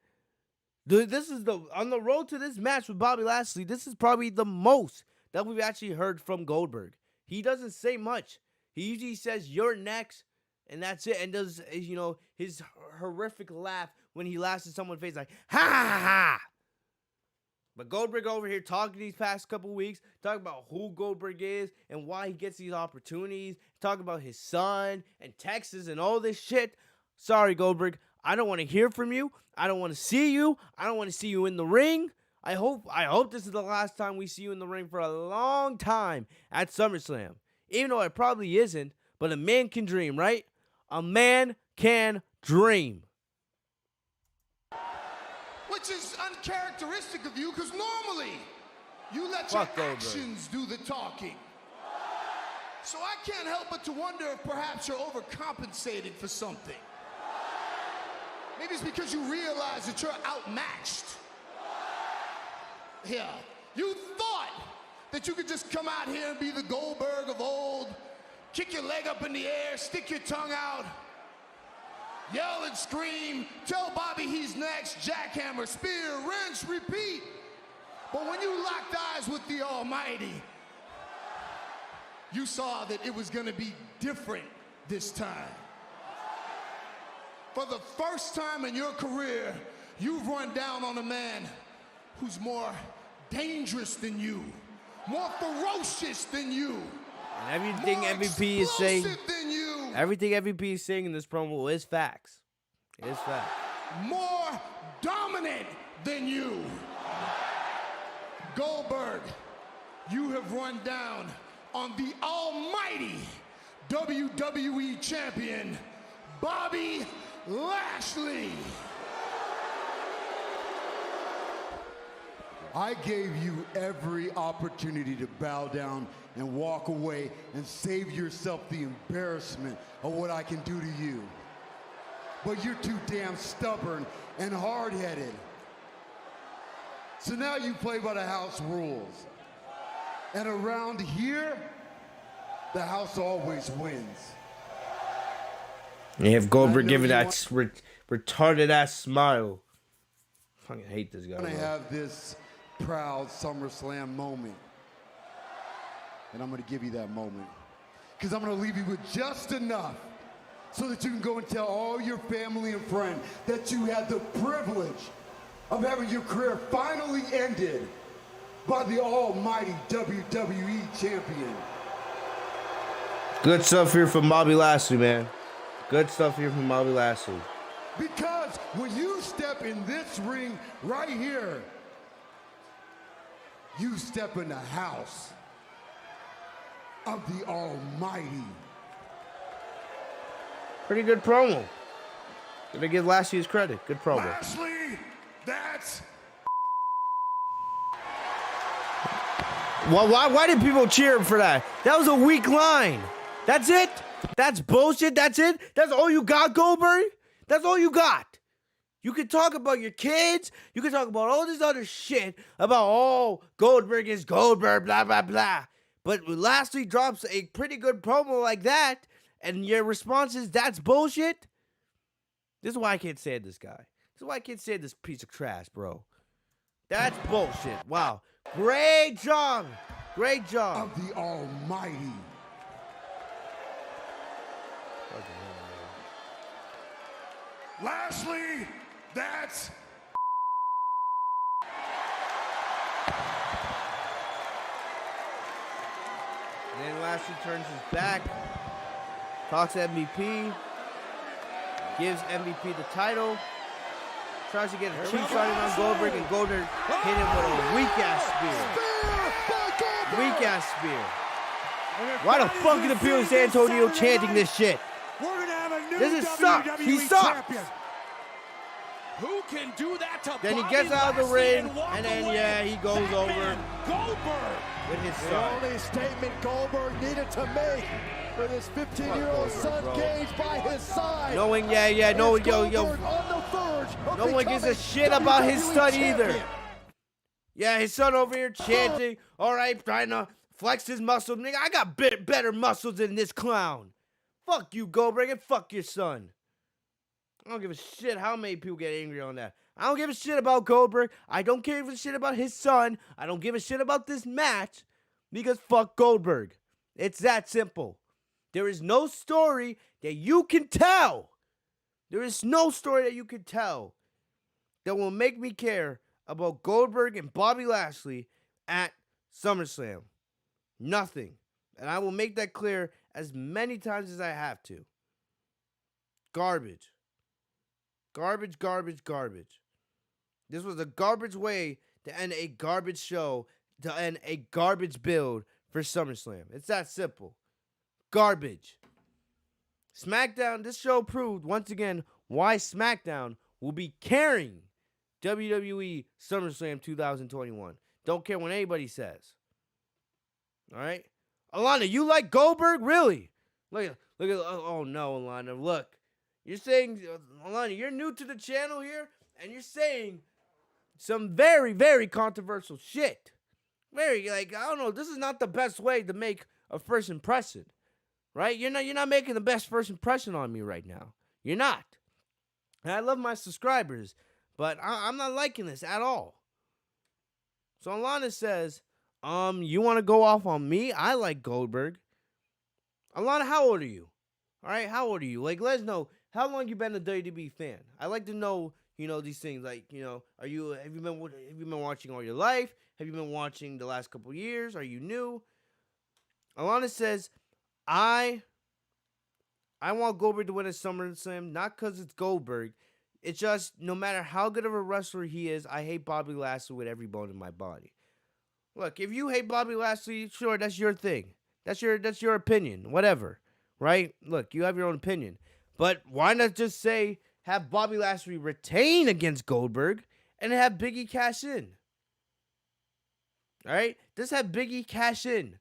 This is on the road to this match with Bobby Lashley. This is probably the most that we've actually heard from Goldberg. He doesn't say much. He usually says, "You're next," and that's it. And does his horrific laugh when he laughs at someone's face, like ha ha ha. But Goldberg over here talking these past couple weeks, talking about who Goldberg is and why he gets these opportunities, talking about his son and Texas and all this shit. Sorry, Goldberg. I don't want to hear from you. I don't want to see you. I don't want to see you in the ring. I hope this is the last time we see you in the ring for a long time at SummerSlam. Even though it probably isn't, but a man can dream, right? A man can dream. Which is uncharacteristic of you, because normally you let Fuck your Goldberg. actions do the talking. So I can't help but to wonder if perhaps you're overcompensating for something. Maybe it's because you realize that you're outmatched. Yeah, you thought that you could just come out here and be the Goldberg of old, kick your leg up in the air, stick your tongue out, yell and scream, tell Bobby he's next, jackhammer, spear, wrench, repeat. But when you locked eyes with the Almighty, you saw that it was gonna be different this time. For the first time in your career, you've run down on a man who's more dangerous than you, more ferocious than you, And everything more MVP is saying, explosive than you, everything MVP is saying in this promo is facts. It is facts. more dominant than you. Goldberg, you have run down on the almighty WWE champion, Bobby Lashley. I gave you every opportunity to bow down and walk away and save yourself the embarrassment of what I can do to you. But you're too damn stubborn and hard-headed. So now you play by the house rules. And around here, the house always wins. You have Goldberg I know giving you that retarded ass smile. Fucking hate this guy. I'm gonna bro. have this proud SummerSlam moment. And I'm gonna give you that moment. Because I'm gonna leave you with just enough so that you can go and tell all your family and friends that you had the privilege of having your career finally ended by the almighty WWE champion. Good stuff here from Bobby Lashley, man. Good stuff here from Bobby Lashley. Because when you step in this ring right here, you step in the house of the Almighty. Pretty good promo. Gotta give Lashley his credit. Good promo. Lashley, that's Why did people cheer him for that? That was a weak line. That's it? That's bullshit? That's it? That's all you got, Goldberg? That's all you got? You can talk about your kids. You can talk about all this other shit about, oh, Goldberg is Goldberg, blah, blah, blah. But Lashley drops a pretty good promo like that, and your response is, that's bullshit? This is why I can't stand this guy. This is why I can't stand this piece of trash, bro. That's bullshit. Wow. Great job. Great job. of the Almighty. Lashley, that's And then Lashley turns his back, talks to MVP, gives MVP the title, tries to get a two-sided on Goldberg, and Goldberg hit him with a weak-ass spear. Weak-ass spear. Why the fuck is the people in San Antonio chanting this shit? we're gonna have a new This is sucks. He WWE sucks. champion. Who can do that to Then he Bobby gets out of the Lashley ring, walk and then, away? yeah, he goes That over man, Goldberg. with his The son. only statement Goldberg needed to make with his 15-year-old son bro. Gage by his side. Knowing, no, is yo, Goldberg on the verge of no one gives a becoming shit about his WWE son either. champion. Yeah, his son over here chanting, all right, trying to flex his muscles. Nigga, I got better muscles than this clown. Fuck you, Goldberg, and fuck your son. I don't give a shit how many people get angry on that. I don't give a shit about Goldberg. I don't give a shit about his son. I don't give a shit about this match because fuck Goldberg. It's that simple. There is no story that you can tell. There is no story that you can tell that will make me care about Goldberg and Bobby Lashley at SummerSlam. Nothing. And I will make that clear as many times as I have to. Garbage. Garbage, garbage, garbage. This was a garbage way to end a garbage show, to end a garbage build for SummerSlam. It's that simple. Garbage. SmackDown, this show proved once again why SmackDown will be carrying WWE SummerSlam 2021. Don't care what anybody says. All right? Alana, you like Goldberg? Really? Look at, oh no, Alana, look. You're saying, Alana, you're new to the channel here, and you're saying some very, very controversial shit. Very, I don't know, this is not the best way to make a first impression. Right? You're not making the best first impression on me right now. You're not. And I love my subscribers, but I'm not liking this at all. So Alana says, you want to go off on me? I like Goldberg. Alana, how old are you? All right, how old are you? Let us know how long you been a WWE fan. I like to know, these things. Have you been watching all your life? Have you been watching the last couple years? Are you new? Alana says, I want Goldberg to win at SummerSlam, not because it's Goldberg. It's just, no matter how good of a wrestler he is, I hate Bobby Lashley with every bone in my body. Look, if you hate Bobby Lashley, sure, that's your thing. That's your opinion, whatever, right? Look, you have your own opinion. But why not just say, have Bobby Lashley retain against Goldberg and have Big E cash in? All right? Just have Big E cash in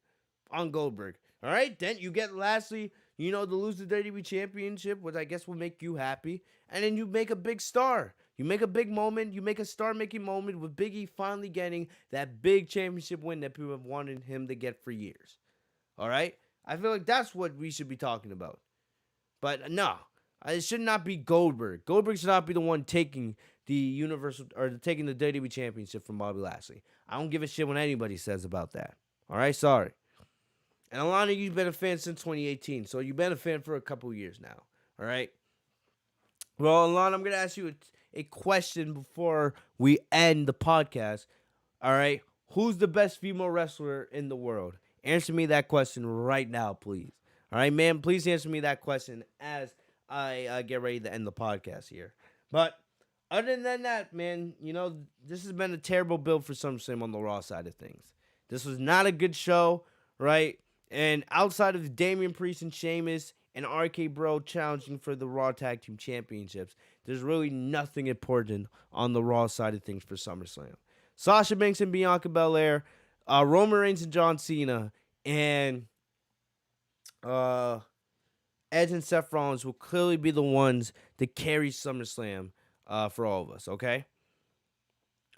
on Goldberg. All right? Then you get Lashley, to lose the WWE Championship, which I guess will make you happy. And then you make a big star. You make a big moment. You make a star-making moment with Big E finally getting that big championship win that people have wanted him to get for years. All right? I feel like that's what we should be talking about. But no, it should not be Goldberg. Goldberg should not be the one taking the taking the WWE Championship from Bobby Lashley. I don't give a shit what anybody says about that. All right? Sorry. And Alana, you've been a fan since 2018, so you've been a fan for a couple years now. All right? Well, Alana, I'm going to ask you a question before we end the podcast. All right? Who's the best female wrestler in the world? Answer me that question right now, please. All right, man? Please answer me that question as I get ready to end the podcast here. But other than that, man, this has been a terrible build for SummerSlam on the Raw side of things. This was not a good show, right? And outside of Damian Priest and Sheamus and RK Bro challenging for the Raw Tag Team Championships, there's really nothing important on the Raw side of things for SummerSlam. Sasha Banks and Bianca Belair, Roman Reigns and John Cena, and Edge and Seth Rollins will clearly be the ones to carry SummerSlam for all of us, okay?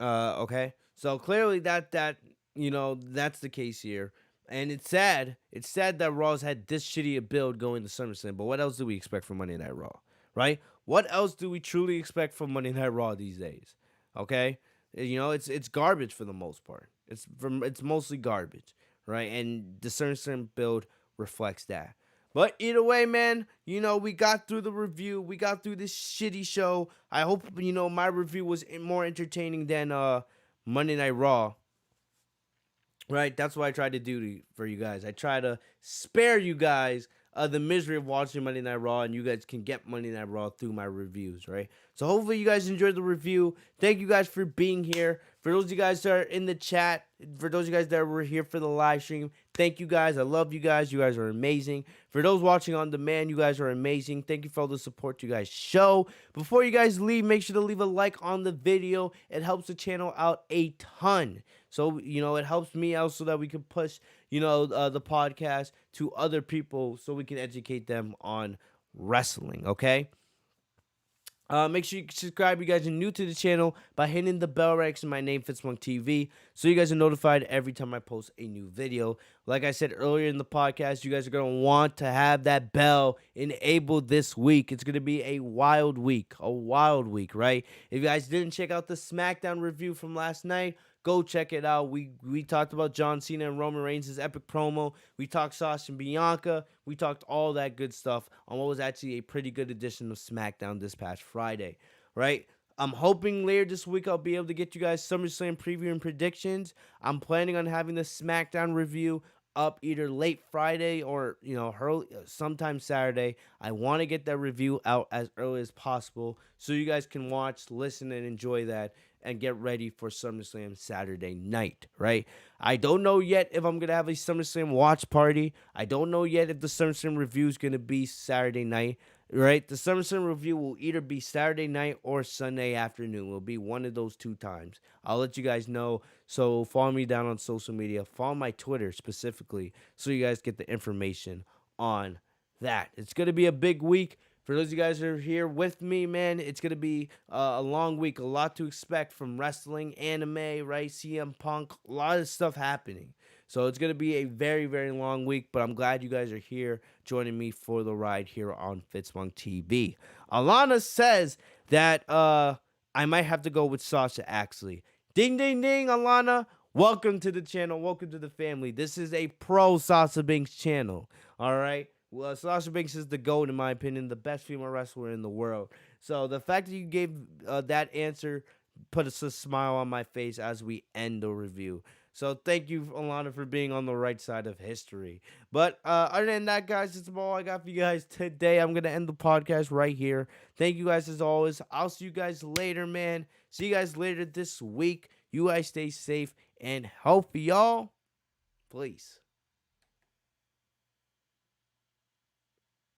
Okay? So clearly that's the case here. And it's sad. It's sad that Raw's had this shitty a build going to SummerSlam. But what else do we expect from Monday Night Raw? Right? What else do we truly expect from Monday Night Raw these days? Okay? It's garbage for the most part. It's mostly garbage, right? And the SummerSlam build reflects that. But either way, man, we got through the review. We got through this shitty show. I hope, my review was more entertaining than Monday Night Raw. Right? That's what I tried to do for you guys. I try to spare you guys the misery of watching Monday Night Raw, and you guys can get Monday Night Raw through my reviews, right? So hopefully you guys enjoyed the review. Thank you guys for being here. For those of you guys that are in the chat, for those of you guys that were here for the live stream, thank you guys. I love you guys. You guys are amazing. For those watching on demand, you guys are amazing. Thank you for all the support you guys show. Before you guys leave, make sure to leave a like on the video. It helps the channel out a ton. So, it helps me out so that we can push, the podcast to other people so we can educate them on wrestling, okay? Make sure you subscribe if you guys are new to the channel by hitting the bell right next to my name, FitzMonkTV, so you guys are notified every time I post a new video. Like I said earlier in the podcast, you guys are going to want to have that bell enabled this week. It's going to be a wild week, right? If you guys didn't check out the SmackDown review from last night, go check it out. We talked about John Cena and Roman Reigns' epic promo. We talked Sasha and Bianca. We talked all that good stuff on what was actually a pretty good edition of SmackDown this past Friday, right? I'm hoping later this week I'll be able to get you guys SummerSlam preview and predictions. I'm planning on having the SmackDown review up either late Friday or, early, sometime Saturday. I want to get that review out as early as possible so you guys can watch, listen, and enjoy that and get ready for SummerSlam Saturday night, right? I don't know yet if I'm going to have a SummerSlam watch party. I don't know yet if the SummerSlam review is going to be Saturday night, right? The SummerSlam review will either be Saturday night or Sunday afternoon. It will be one of those two times. I'll let you guys know. So follow me down on social media. Follow my Twitter specifically so you guys get the information on that. It's going to be a big week. For those of you guys who are here with me, man, it's going to be a long week. A lot to expect from wrestling, anime, right? CM Punk, a lot of stuff happening. So it's going to be a very, very long week, but I'm glad you guys are here joining me for the ride here on FitzMonkTV. Alana says that I might have to go with Sasha Axley. Ding, ding, ding, Alana. Welcome to the channel. Welcome to the family. This is a pro Sasha Banks channel, all right? Well, Sasha Banks is the GOAT, in my opinion, the best female wrestler in the world. So the fact that you gave that answer put a smile on my face as we end the review. So thank you, Alana, for being on the right side of history. But other than that, guys, that's all I got for you guys today. I'm going to end the podcast right here. Thank you guys as always. I'll see you guys later, man. See you guys later this week. You guys stay safe and healthy, y'all. Please.